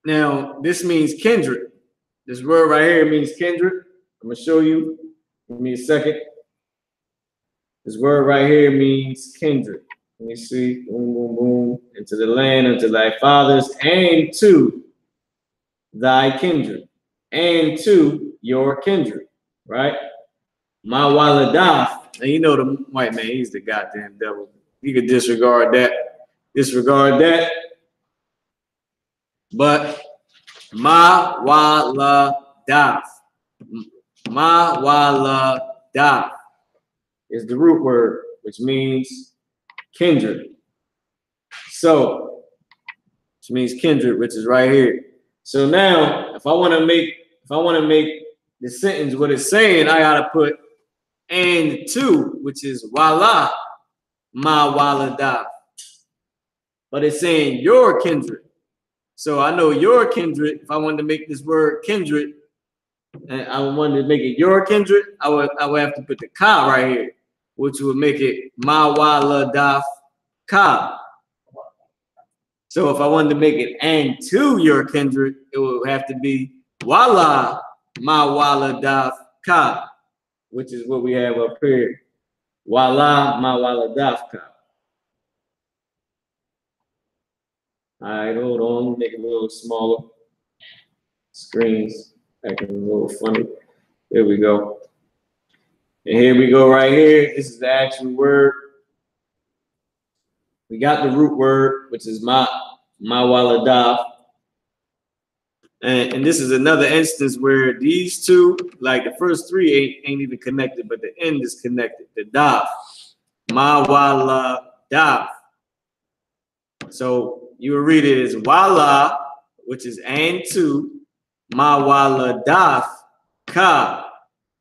Now, this means kindred. This word right here means kindred. I'm going to show you. Give me a second. This word right here means kindred. Let me see. Boom, boom, boom. Into the land, unto thy fathers, and to thy kindred, and to your kindred, right? Ma waladah. And you know the white man, he's the goddamn devil. You could disregard that. Disregard that. But ma waladah. Ma waladah is the root word, which means kindred. So, which means kindred, which is right here. So now, if I want to make the sentence what it's saying, I gotta put and to, which is wala, ma waladah. But it's saying your kindred. So I know your kindred. If I wanted to make this word kindred, and I wanted to make it your kindred, I would have to put the ka right here, which would make it ma waladah ka. So if I wanted to make it and to your kindred, it would have to be wala ma waladah ka, which is what we have up here. Wala ma waladah ka. All right, hold on, make it a little smaller. Screens acting a little funny. There we go. And here we go right here. This is the actual word. We got the root word, which is ma waladah. And this is another instance where these two, like the first three ain't even connected, but the end is connected, the daf. Mawala. So you will read it as wala, which is and to, mawala ka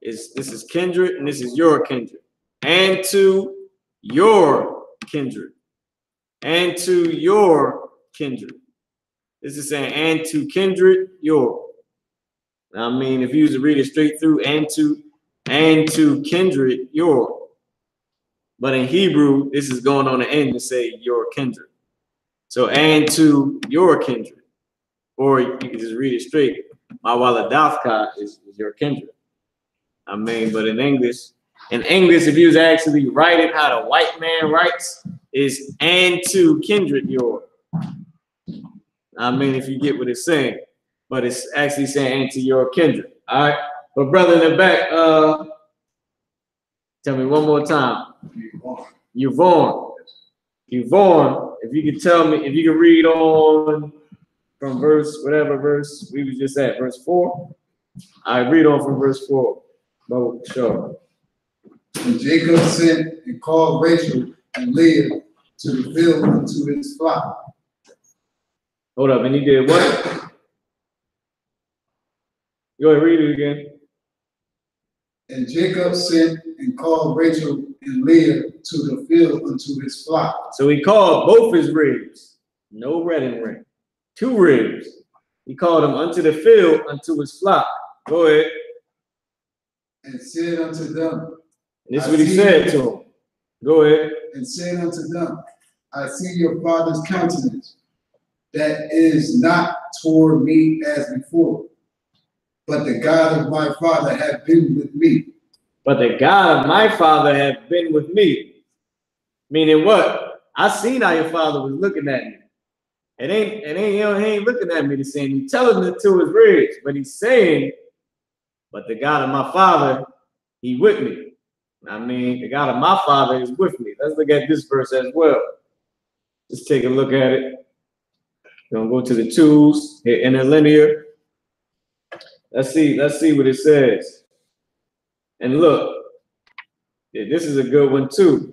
is this is kindred and this is your kindred. And to your kindred. And to your kindred. This is saying and to kindred your. I mean, if you use to read it straight through, and to kindred your. But in Hebrew, this is going on the end to say your kindred. So and to your kindred. Or you can just read it straight. Mawaladafka is your kindred. I mean, but in English, if you was actually write it how the white man writes, is and to kindred your. I mean, if you get what it's saying, but it's actually saying and to your kindred. All right, but brother in the back, tell me one more time. Yvonne, if you could tell me, if you could read on from whatever verse we was just at, verse 4. I read on from verse 4. But sure. And Jacob sent and called Rachel and Leah to the field unto his flock. Hold up, and he did what? Go ahead, read it again. And Jacob sent and called Rachel and Leah to the field unto his flock. So he called both his ribs, no wedding ring, 2 ribs. He called them unto the field unto his flock. Go ahead. And said unto them. And this is what he said to them. Go ahead. And said unto them, I see your father's countenance, that is not toward me as before. But the God of my father hath been with me. But the God of my father hath been with me. Meaning what? I seen how your father was looking at me. He ain't looking at me the same. He's telling it to his ribs, but he's saying, but the God of my father, he with me. I mean, the God of my father is with me. Let's look at this verse as well. Let's take a look at it. We're gonna go to the tools, hit interlinear. Let's see what it says. And look, this is a good one too,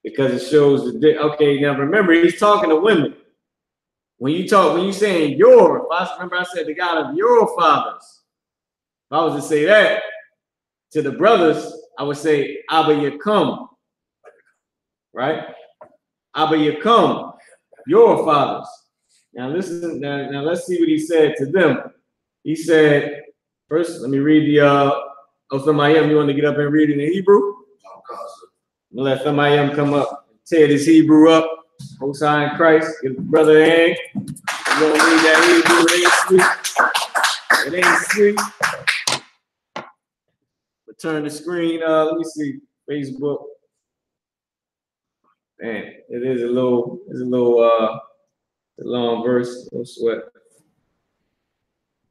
because it shows the okay. Now remember, he's talking to women. When you saying your, remember I said the God of your fathers. If I was to say that to the brothers, I would say Abba Yakum, right? Abba Yakum, your fathers. Now listen. Now let's see what he said to them. He said, first, let me read the. Somebody, you want to get up and read it in Hebrew? I'm gonna let somebody come up and tear this Hebrew up. Most High in Christ, give brother a hand. You gonna read that Hebrew? It ain't sweet. But turn the screen. Let me see. Facebook. Man, it is a little long verse. No sweat.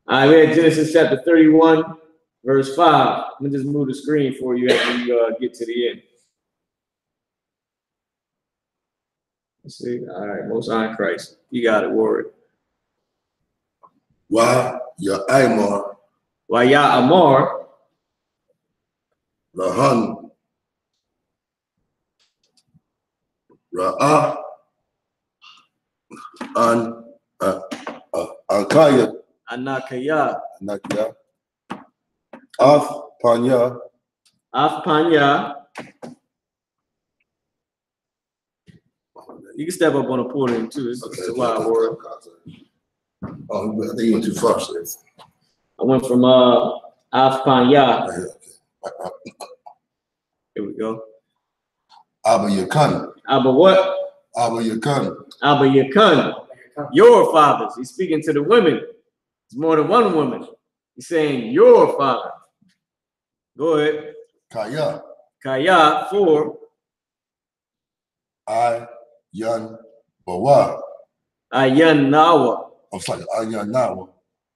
All right, we're at Genesis chapter 31, verse 5. I'm gonna just move the screen for you after you get to the end. Let's see. All right, Most High in Christ. You got it, word. Why your Aimar, Why ya Amar, Lahan, Ra'ah, Ankaya, Anakaya, Nakia, Af Panya, Afpanya. You can step up on the podium too. It's a wild word. Oh, I think you went too far, sir. I went from Afpanya. Here we go. Abba Yakan. Abba what? Abba Yakan. Abba Yakan. Your fathers. He's speaking to the women. It's more than one woman. He's saying your father. Go ahead. Kaya. Kaya for Ayan Bawa. Ayan Nawa. I'm sorry, Ayan Nawa.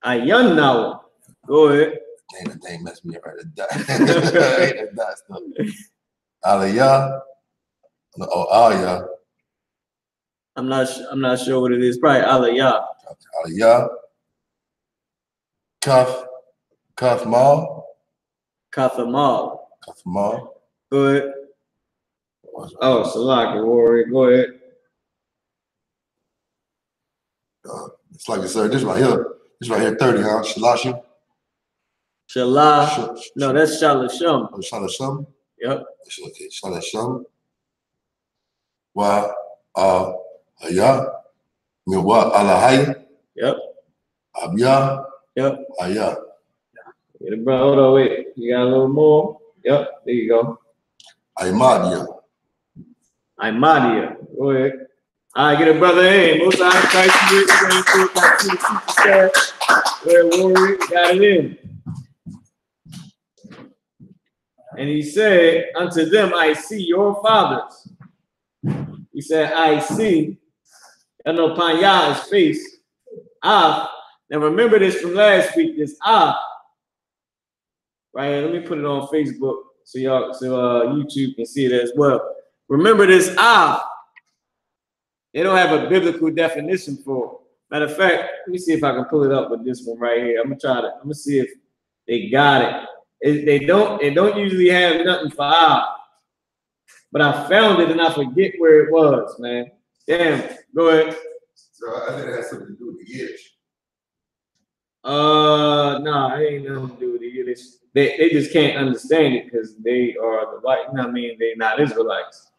Ayan Nawa. Go ahead. Dang, that thing messed me up right there. That stuff. Aliyah. Oh, Aliyah. I'm not sure what it is. Probably Aliyah. Aliyah. Kathmal. Kathamal. Kathmal. Go ahead. Oh, Salaka, warrior. Go ahead. It's like, sir, this right here, 30, huh? Shalashim? Shalah. No, that's Shalasham. Oh, Shalasham? Yep. Okay, Shalasham. Wa, Aya. Wa, Alahaya. Yep. Abya. Yep. Aya. Hold on, wait. You got a little more? Yep. There you go. Aimadia. Aimadia. Go ahead. All right, get a brother in. Most high Christ, superstar. Go ahead, warrior. Got it in. And he said, unto them, I see your fathers. He said, I see. I know Panya's face. Now remember this from last week, this right here. Let me put it on Facebook so y'all, YouTube can see it as well. Remember this They don't have a biblical definition for it. Matter of fact, let me see if I can pull it up with this one right here. I'm gonna see if they got it. They don't usually have nothing for but I found it and I forget where it was, man. Damn, go ahead. So I think it has something to do with the Yiddish. Nah, it ain't nothing to do with the Yiddish. They just can't understand it because they are the white. I mean, they're not Israelites.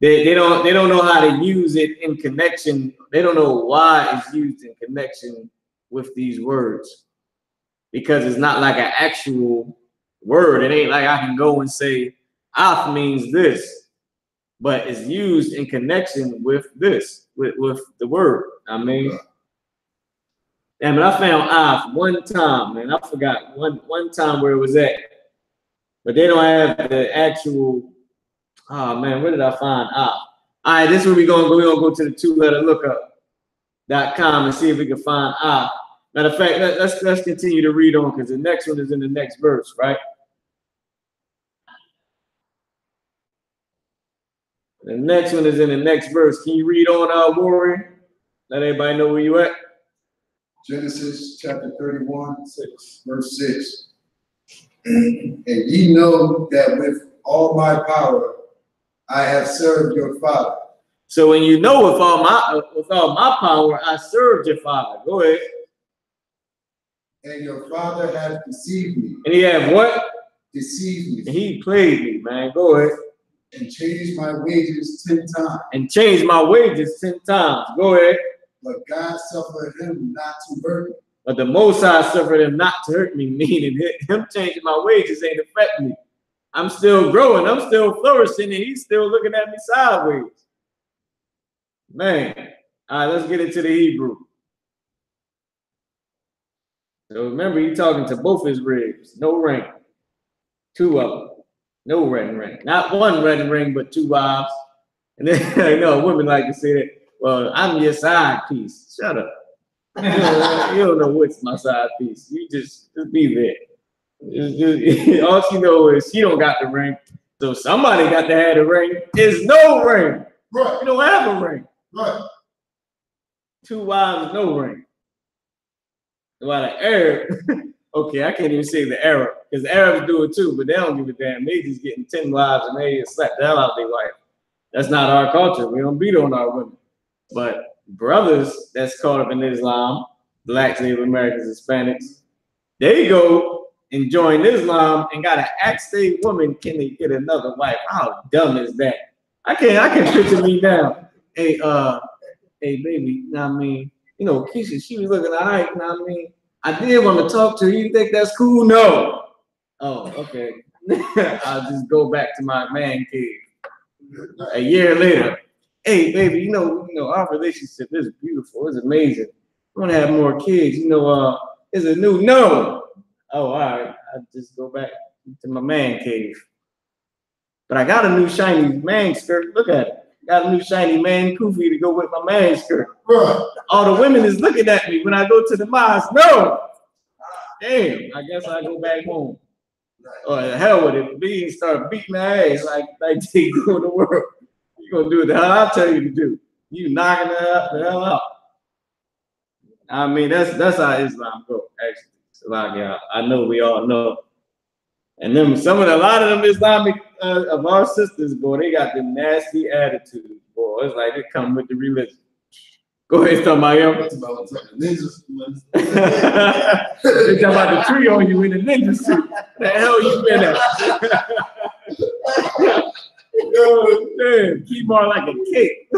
They don't know how to use it in connection. They don't know why it's used in connection with these words because it's not like an actual word. It ain't like I can go and say "af" means this, but it's used in connection with this, with the word. I mean. Damn it, I found "af" one time, man. I forgot one time where it was at. But they don't have the actual, oh man, where did I find "af"? All right, this is where we're gonna go. We're gonna go to the two-letter-lookup.com and see if we can find "af." Matter of fact, let's continue to read on because the next one is in the next verse, right? The next one is in the next verse. Can you read on, warrior? Let everybody know where you at. Genesis chapter 31, verse 6. And ye know that with all my power I have served your father. So when you know with all my power I served your father. Go ahead. And your father hath deceived me. And he had what? Deceived me. And he played me, man. Go ahead. And changed my wages 10 times. And changed my wages 10 times. Go ahead. But God suffered him not to hurt me. But the Most High suffered him not to hurt me, meaning him changing my wages ain't affect me. I'm still growing. I'm still flourishing, and he's still looking at me sideways. Man. All right, let's get into the Hebrew. So remember, he's talking to both his ribs. No ring. Two of them. No wedding ring. Not one wedding ring, but two wives. And then, you know, women like to say that, well, I'm your side piece. Shut up. You don't know what's my side piece. You just be there. All she knows is she don't got the ring. So somebody got to have the ring. There's no ring. Right. You don't have a ring. Right. Two wives, no ring. While the Arab, okay, I can't even say the Arab, because the Arabs do it too, but they don't give a damn. They just getting 10 wives and they slap the hell out of their wife. That's not our culture. We don't beat on our women. But brothers that's caught up in Islam, blacks, Native Americans, Hispanics, they go and join Islam and gotta ask their woman, can they get another wife? How dumb is that? I can picture me now. Hey, baby, you know what I mean? You know, Keisha, she was looking all right, you know what I mean? I did want to talk to her. You think that's cool? No. Oh, okay. I'll just go back to my man cave. A year later, hey, baby, you know, our relationship is beautiful. It's amazing. I want to have more kids. You know, it's a new no. Oh, all right. I'll just go back to my man cave. But I got a new shiny man skirt. Look at it. Got a new shiny man kufi to go with my man skirt. Right. All the women is looking at me when I go to the mosque. No. Damn, I guess I go back home. Or the hell with it. Bees start beating my ass like they do in the world. You gonna do the hell I tell you to do. You knocking the hell out. I mean, that's how Islam go, actually. So like, yeah, I know we all know. And then a lot of them Islamic of our sisters, boy, they got the nasty attitude, boy. It's like they come with the religion. Go ahead, Tamayo. That's about the ninjas. They talking about the tree on you in the ninja suit. The hell you been at? Yo, man, keep on like a cake.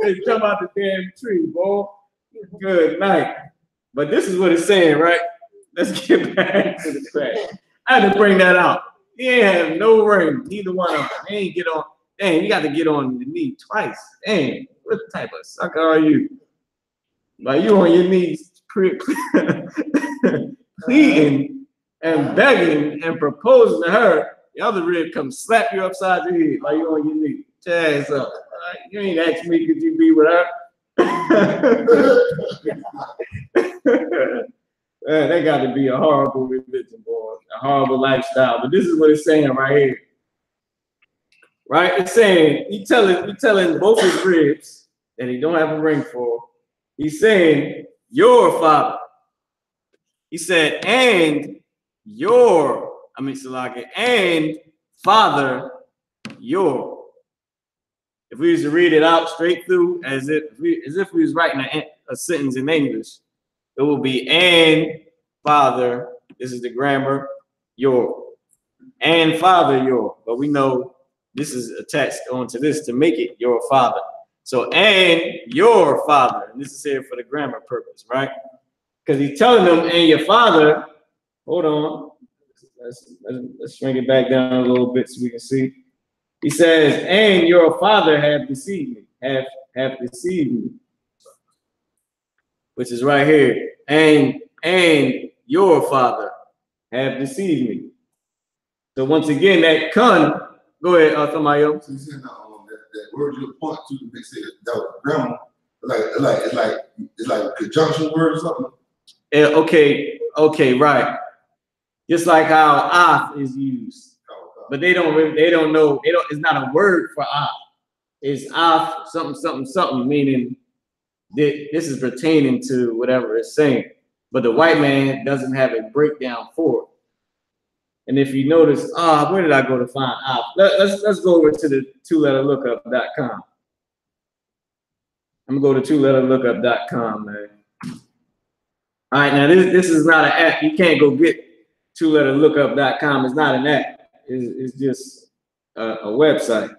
They talking about the damn tree, boy. Good night. But this is what it's saying, right? Let's get back to the fact. I had to bring that out. He ain't have no ring, neither one of them. They ain't get on. Dang, you got to get on the knee twice. Dang, what type of sucker are you? Like you on your knees pleading and begging and proposing to her. The other rib comes slap you upside the head like you on your knee. Ass up. You ain't asked me, could you be with her? Man, that got to be a horrible religion, boy. A horrible lifestyle. But this is what it's saying right here. Right? It's saying, he telling both his ribs that he don't have a ring for. He's saying, your father. He said, and and father, your. If we was to read it out straight through, as if we was writing a sentence in English, it will be and father. This is the grammar, your. And father, your. But we know this is attached onto this to make it your father. So, and your father. And this is here for the grammar purpose, right? Because he's telling them, and your father, hold on. Let's shrink it back down a little bit so we can see. He says, and your father have deceived me, have deceived me. Which is right here. And your father have deceived me. So once again, that kun, go ahead, Thamayo. So you said that word you point to, they say that was grammar. It's like a conjunction word or something. Okay, right. Just like how af is used. But they don't know, it's not a word for af. It's af something, meaning this is pertaining to whatever it's saying. But the white man doesn't have a breakdown for it. And if you notice, where did I go to find af? Let's go over to the two-letterlookup.com. I'm gonna go to two-letterlookup.com, man. All right, now this is not an app. You can't go get two-letterlookup.com. It's not an app. It's just a website.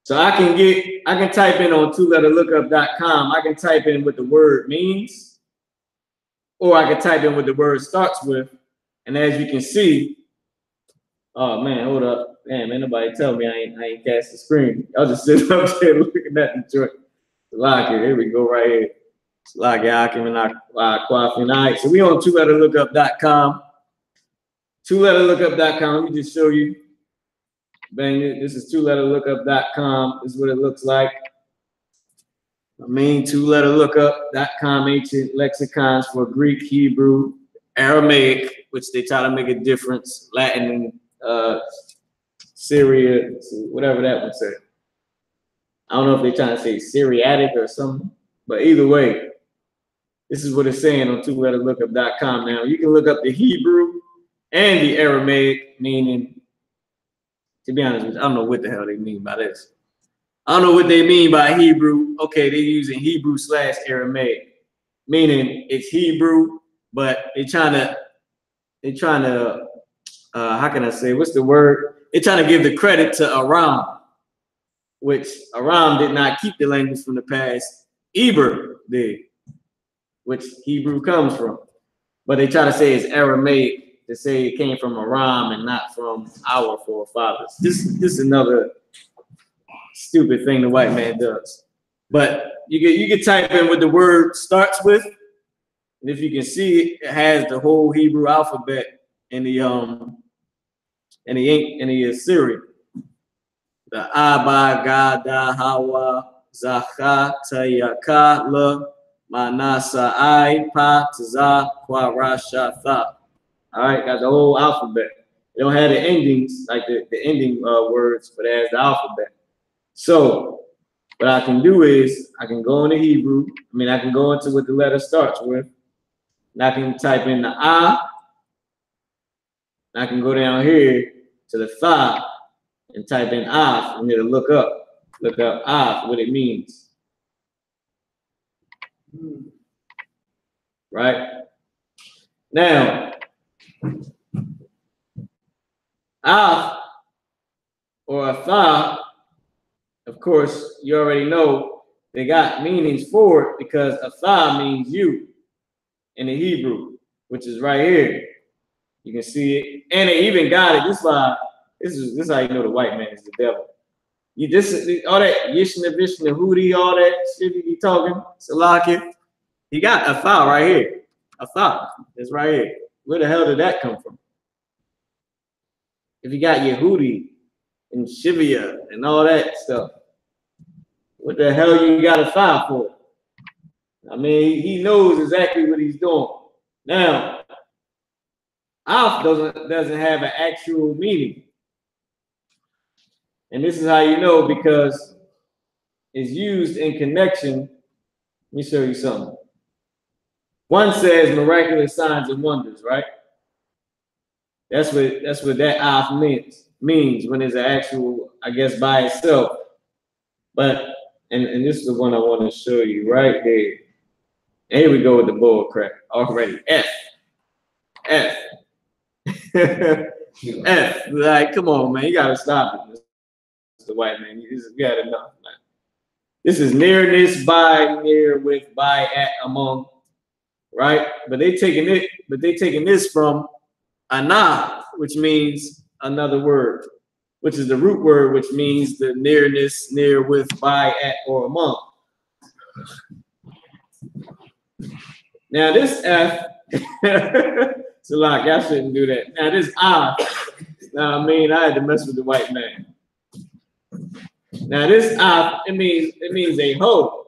So I can type in on two-letterlookup.com. I can type in what the word means, or I can type in what the word starts with. And as you can see, oh man, hold up. Damn, ain't nobody tell me I ain't cast the screen. I'll just sit up there looking at the joint. Lock it. Here we go right here. Lock it. All right, so we on two-letterlookup.com. Two-letterlookup.com. Let me just show you. Bang it. This is two-letterlookup.com. This is what it looks like. I mean, two-letterlookup.com, ancient lexicons for Greek, Hebrew, Aramaic, which they try to make a difference, Latin, and Syria, whatever that would say. I don't know if they're trying to say Syriatic or something, but either way, this is what it's saying on two-letterlookup.com. Now, you can look up the Hebrew and the Aramaic, meaning, to be honest with you, I don't know what the hell they mean by this. I don't know what they mean by Hebrew. Okay, they're using Hebrew/Aramaic, meaning it's Hebrew, but they're trying to, how can I say, what's the word? They're trying to give the credit to Aram, which Aram did not keep the language from the past. Eber did, which Hebrew comes from. But they try to say it's Aramaic, to say it came from Aram and not from our forefathers. This is another stupid thing the white man does. But you can type in what the word starts with, and if you can see, it has the whole Hebrew alphabet in the Assyrian. The Abba, Gada, Hawa, Zacha, Tayaka, La, Manasa, I, Pa, Taza, Kwa, Rasha, Tha. All right, got the whole alphabet. They don't have the endings, like the ending words, but it has the alphabet. So what I can do is I can go into Hebrew. I can go into what the letter starts with. And I can type in the I can go down here to the thigh and type in I.S.U.P., and it'll look up I.S.U.P., what it means. Right? Now, I.S.U.P. or a thigh, of course, you already know they got meanings for it because a thigh means you in the Hebrew, which is right here. You can see it, and they even got it. This is how you know the white man is the devil. You just all that Yishna Vishna Hootie, all that shit you be talking, Salaki. You got a thigh right here. A thigh. It's right here. Where the hell did that come from? If you got Yehudi and Shivia and all that stuff, what the hell you got a thigh for? I mean, he knows exactly what he's doing. Now, I.S.U.P. doesn't have an actual meaning. And this is how you know, because it's used in connection. Let me show you something. One says miraculous signs and wonders, right? That's what that I.S.U.P. means when it's an actual, I guess, by itself. But and this is the one I want to show you right here. And here we go with the bull crap already. F. F. Like, come on, man, you gotta stop it. The white man, you got enough, man. This is nearness, by, near, with, by, at, among, right? But they taking this from ana, which means another word, which is the root word, which means the nearness, near, with, by, at, or among. Now this F, so like I shouldn't do that. Now this I, now I mean I had to mess with the white man. Now this I, it means a hoe,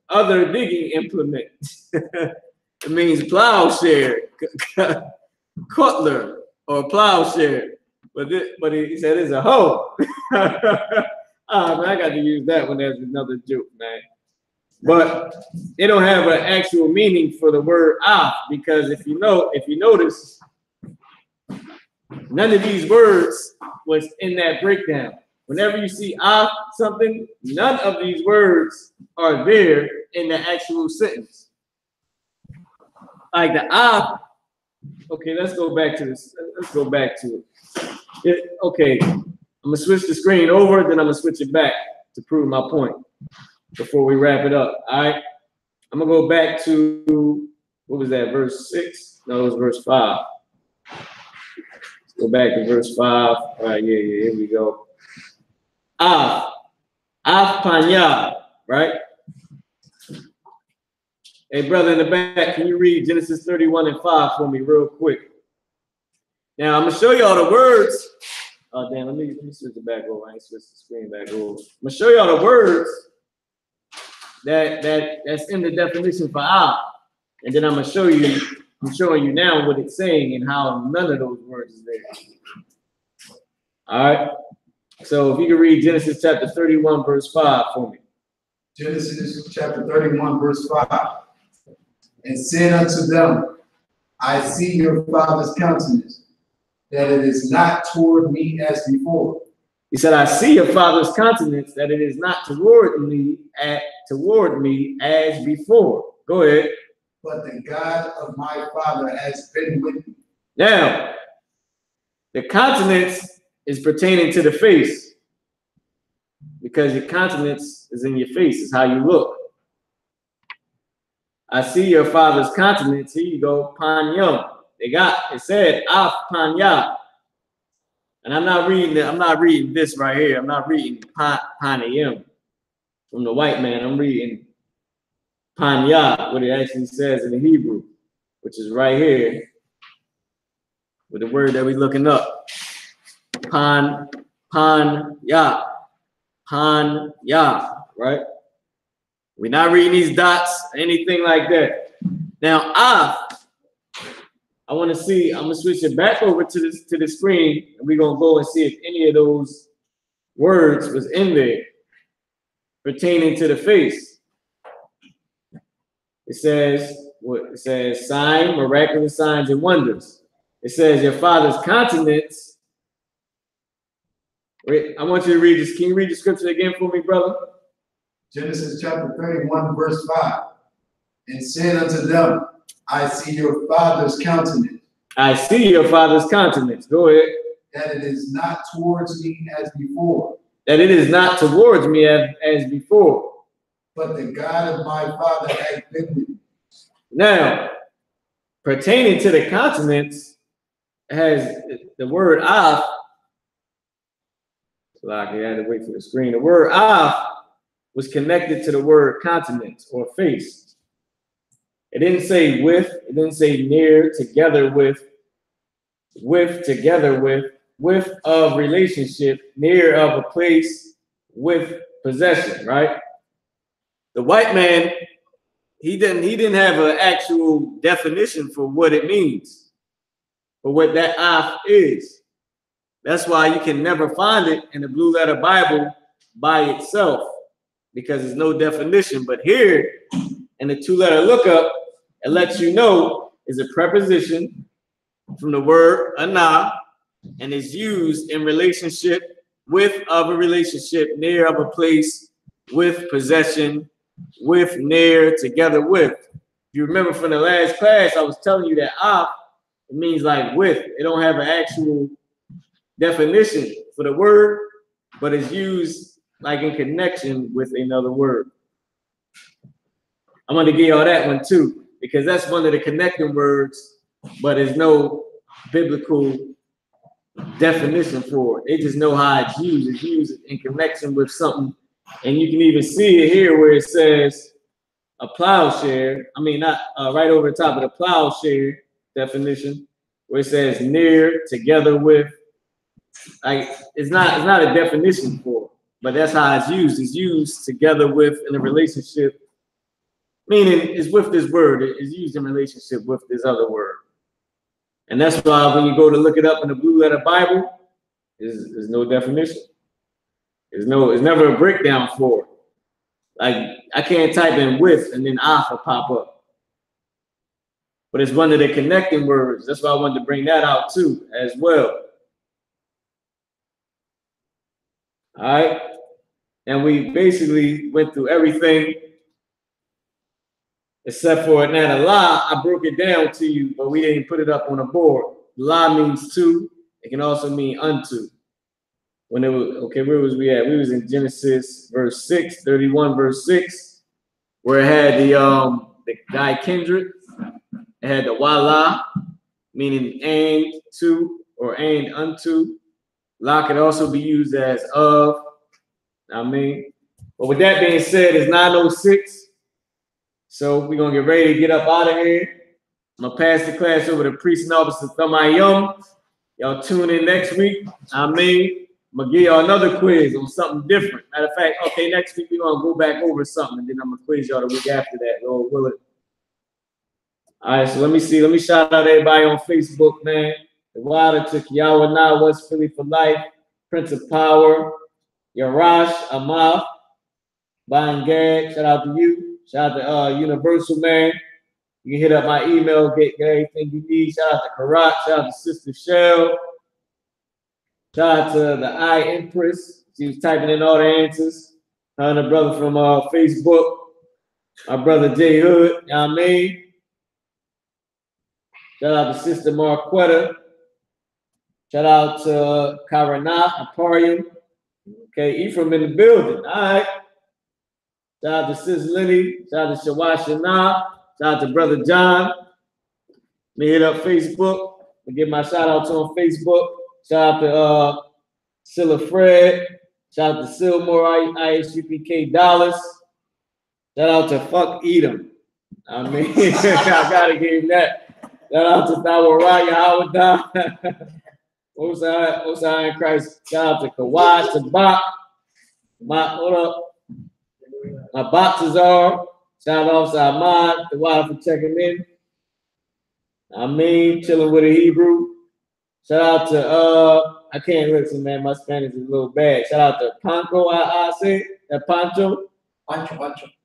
other digging implement. It means plowshare, cutler, or plowshare. But he said it's a hoe. Man, I got to use that one as another joke, man. But it don't have an actual meaning for the word "ah," because if you notice, none of these words was in that breakdown. Whenever you see "ah" something, none of these words are there in the actual sentence. Like the "ah." Okay, let's go back to this. Let's go back to it. Okay, I'm gonna switch the screen over, then I'm gonna switch it back to prove my point before we wrap it up. All right, I'm gonna go back to, what was that, verse 6? No, it was verse 5. Let's go back to verse 5. All right, yeah, here we go. Panya, right? Hey, brother in the back, can you read Genesis 31:5 for me real quick? Now, I'm gonna show you all the words. Oh, damn, let me switch it back over. I ain't switched the screen back over. I'm gonna show you all the words that's in the definition for "ah," and then I'm showing you now what it's saying and how none of those words is there. All right. So if you can read Genesis chapter 31, verse 5 for me. Genesis chapter 31, verse 5. And said unto them, I see your father's countenance, that it is not toward me as before. He said, I see your father's countenance, that it is not toward me as before. Go ahead. But the God of my father has been with me. Now, the countenance is pertaining to the face, because your countenance is in your face, is how you look. I see your father's countenance. Here you go, Panyam. It said Af Panya. And I'm not reading this right here. I'm not reading Panyam from the white man. I'm reading Panya, what it actually says in the Hebrew, which is right here with the word that we're looking up. Panya. Panya, right? We're not reading these dots, anything like that. Now, I want to see, I'm going to switch it back over to the screen, and we're going to go and see if any of those words was in there pertaining to the face. It says sign, miraculous signs and wonders. it says your father's countenance. Wait, I want you to read this. Can you read the scripture again for me, brother? Genesis chapter 31, verse 5. And said unto them, I see your father's countenance. I see your father's countenance. Go ahead. That it is not towards me as before. That it is not towards me as before. But the God of my father has been with me. Now, pertaining to the countenance, has the word af. So I had to wait for the screen. The word af was connected to the word countenance or face. It didn't say with, it didn't say near, together with, together with of relationship, near of a place, with possession, right? The white man, he didn't have an actual definition for what it means, for what that af is. That's why you can never find it in the Blue Letter Bible by itself, because there's no definition. But here in the two-letter lookup, it lets you know is a preposition from the word ana, and is used in relationship with, of a relationship, near of a place, with possession, with, near, together with. If you remember from the last class, I was telling you that af, it means like with. It don't have an actual definition for the word, but it's used like in connection with another word. I'm going to give y'all that one too, because that's one of the connecting words, but there's no biblical definition for it. They just know how it's used. It's used in connection with something. And you can even see it here where it says a plowshare. I mean, not right over the top of the plowshare definition, where it says near, together with. Like it's not a definition for it, but that's how it's used. It's used together with in a relationship, meaning it's with this word. It's used in relationship with this other word. And that's why when you go to look it up in the Blue Letter Bible, there's no definition. There's never a breakdown for it. Like I can't type in with and then af will pop up. But it's one of the connecting words. That's why I wanted to bring that out too as well. All right. And we basically went through everything except for now the la, I broke it down to you, but we didn't put it up on the board. La means to. It can also mean unto. When it was, okay, where was we at? We was in Genesis verse 6, 31 verse 6, where it had the guy Kendrick. It had the wala, meaning and to or and unto. La could also be used as of. I mean, but with that being said, it's 9:06. So we're gonna get ready to get up out of here. I'm gonna pass the class over to Priest and Officer Thamayum. Y'all tune in next week. I'm gonna give y'all another quiz on something different. Matter of fact, okay, next week we're gonna go back over something, and then I'm gonna quiz y'all the week after that. Lord willing. All right, so let me see. Let me shout out everybody on Facebook, man. The Wilder to GEN.YAHANNA, West Philly for Life, Prince of Power, Yarash, Amaf, Bangad, shout out to you. Shout out to Universal, man. You can hit up my email, get everything you need. Shout out to Karat, shout out to Sister Shell. Shout out to the I Empress. She was typing in all the answers. Her and a brother from Facebook. My brother J Hood, you know what I mean? Shout out to Sister Marquetta. Shout out to Karana, Aparium. Okay, Ephraim in the building. All right. Shout out to Sis Lenny. Shout out to Shawashana. Shout out to Brother John. Let me hit up Facebook. I give my shout out to on Facebook. Shout out to Silla Fred. Shout out to Silmore, I.S.U.P.K. Dollars. Shout out to Fuck Edom. I mean, I gotta give him that. Shout out to Thawaraya Howard. Osai in Christ. Shout out to Kawhi, to Bach. Hold up. My Baptizar. Shout out to Ahmad, the wife for checking in. I mean, chilling with a Hebrew. Shout out to I can't listen, man. My Spanish is a little bad. Shout out to Pancho, I say that Pancho.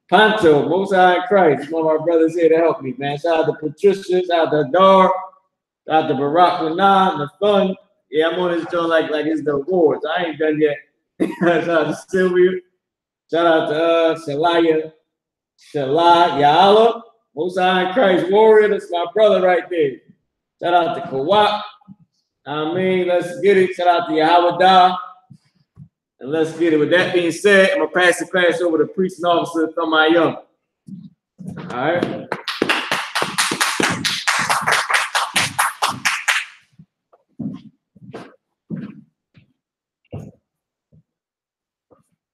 Pancho, Most High in Christ. One of our brothers here to help me, man. Shout out to Patricia. Shout out to Dar. Shout out to Barack Lanan, the fun. Yeah, I'm on this joint like it's the awards. I ain't done yet. Shout out to Sylvia. Shout out to Shalaya, Most High in Christ Warrior. That's my brother right there. Shout out to Kawak. I mean, let's get it. Shout out to Yahweh. And let's get it. With that being said, I'm gonna pass the class over to priest and officer from I.S.U.P.K. All right.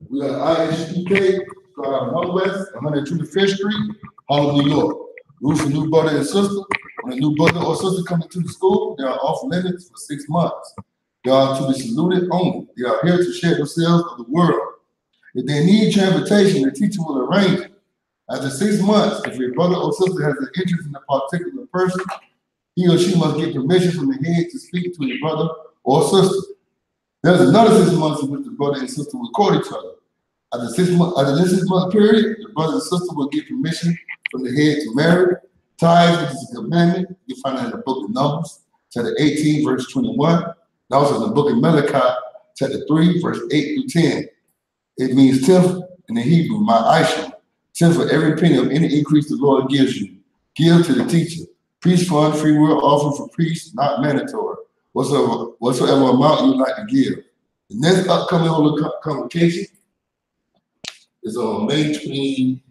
We are I.S.U.P.K, Northwest, 125th Street, Harlem, New York. Rules for new brother and sister. When a new brother or sister comes to the school, they are off limits for 6 months. They are to be saluted only. They are here to share themselves of the world. If they need transportation, the teacher will arrange it. After 6 months, if your brother or sister has an interest in a particular person, he or she must get permission from the head to speak to his brother or sister. There's another 6 months in which the brother and sister will court each other. After this 6 month period, the brother and sister will get permission from the head to marry. Tithes, which is a commandment, you find it in the book of Numbers, chapter 18, verse 21. And also in the book of Malachi, chapter 3, verse 8 through 10. It means tenth in the Hebrew, ma'ashem. Tenth for every penny of any increase the Lord gives you. Give to the teacher. Priest fund, free will offering for priests, not mandatory. Whatsoever amount you like to give. The next upcoming holy convocation is on May 20.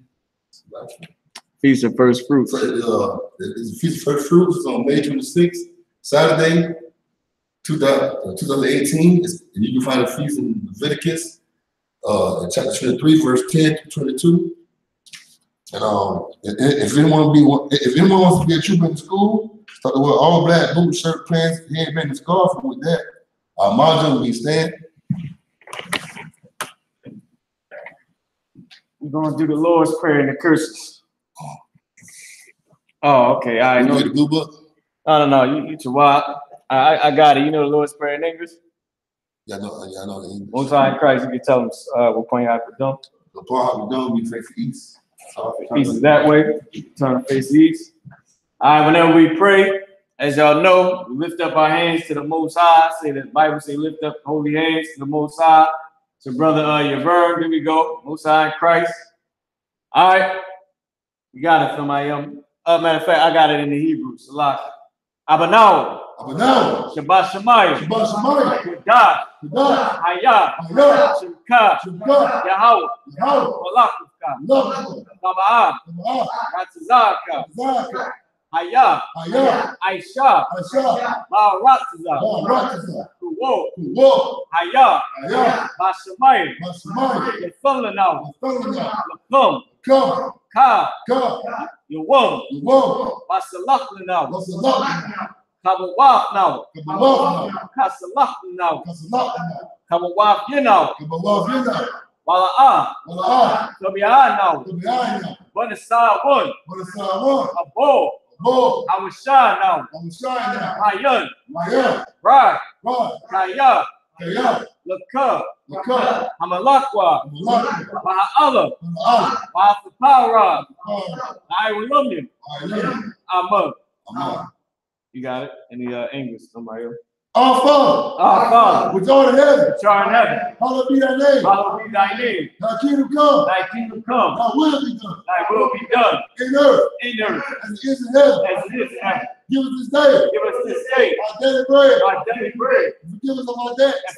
Feast of First Fruits. The Feast of First Fruits is on May 26th, Saturday, 2018. And you can find the feast in Leviticus, chapter 23, verse 10 to 22. And if anyone wants to be a trooper in school, start to wear all black boots, shirt, pants, headband, and scarf. And with that, our margin will be stand. We're gonna do the Lord's Prayer and the curses. Oh, okay. I know. The blue book? No. You Tawab. I got it. You know the Lord's Prayer in English? Yeah, I know the English. Most High in Christ, you can tell them what point you have to dump. The part how we done, we face the east. Peace is that way. Turn to face east. All right, whenever we pray, as y'all know, we lift up our hands to the Most High. Say the Bible say lift up holy hands to the Most High. So brother Yavern, here we go. Most High in Christ. All right. We got it from matter of fact, I got it in the Hebrew. Salah. Abanau. Shabbat Shemayim. Qadash. I.S.U.P.K. Yahweh. Malakufka. Taba'ah. Ratzazaka. Hayah. Aisha. Ma'aratza. Kuwo. Hayah. Bashamayim. Yathalanau. Lakum. Ka. Yawum. Basalaklanau. Kabawaf now. Kasalak now. Kabawaf now. Wala'ah. Tobi'ah now. Banasah one. Abo. Awashah now. Mayan. Right. Kaya. Laka. Hamalakwa. Baha'ala. Baha'fapara. Iwilumim. Amah. You got it? In the English, somebody else. Our Father, which art in heaven, hallowed be thy name. Thy kingdom come. Thy will be done. In earth. As it is in heaven. Give us this day. Our daily bread. Forgive us of our debts. As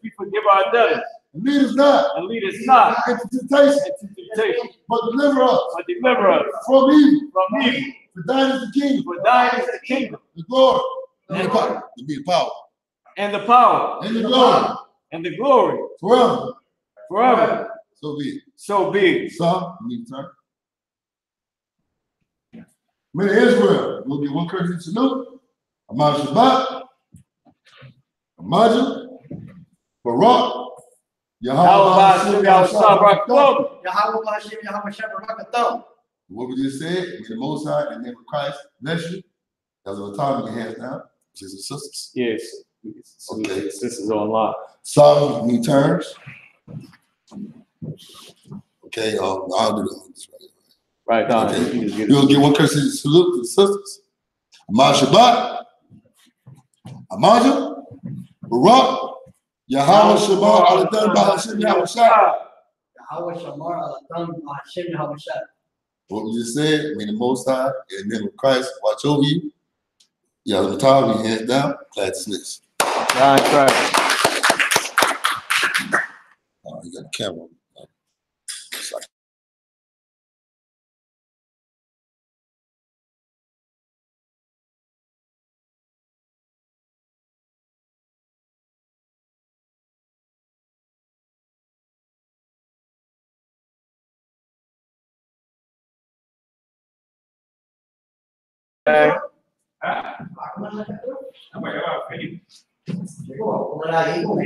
we forgive our debtors. And lead us not into temptation. But deliver us from evil. For thine is the kingdom. The glory. And the power. And the power. And the glory. Forever. So be it. So, men of Israel, we'll give one courtesy salute. Ahmad Shabbat. Ahmad Barak. What we just said, may the Most High in the name of Christ bless you. That's what time we have now. Sisters and sisters. Yes. Okay. Sisters on lock. Solemn returns. Okay, I'll do this right now. Okay. You'll give one courtesy salute to the sisters. Ahmad Shabbat, Ahmad, Barak, Yahweh Shabbat, Al-Adhan, Bahashim, Yahweh Shah. Yahweh Shamar Al-Atam Hashem Yahweh Shah. What we just said, may the Most High, in the name of Christ, watch over you. Y'all on top of your hands down, glad to dismiss. That's right. Oh, you got a camera. Sorry. Llegó, como la dijo,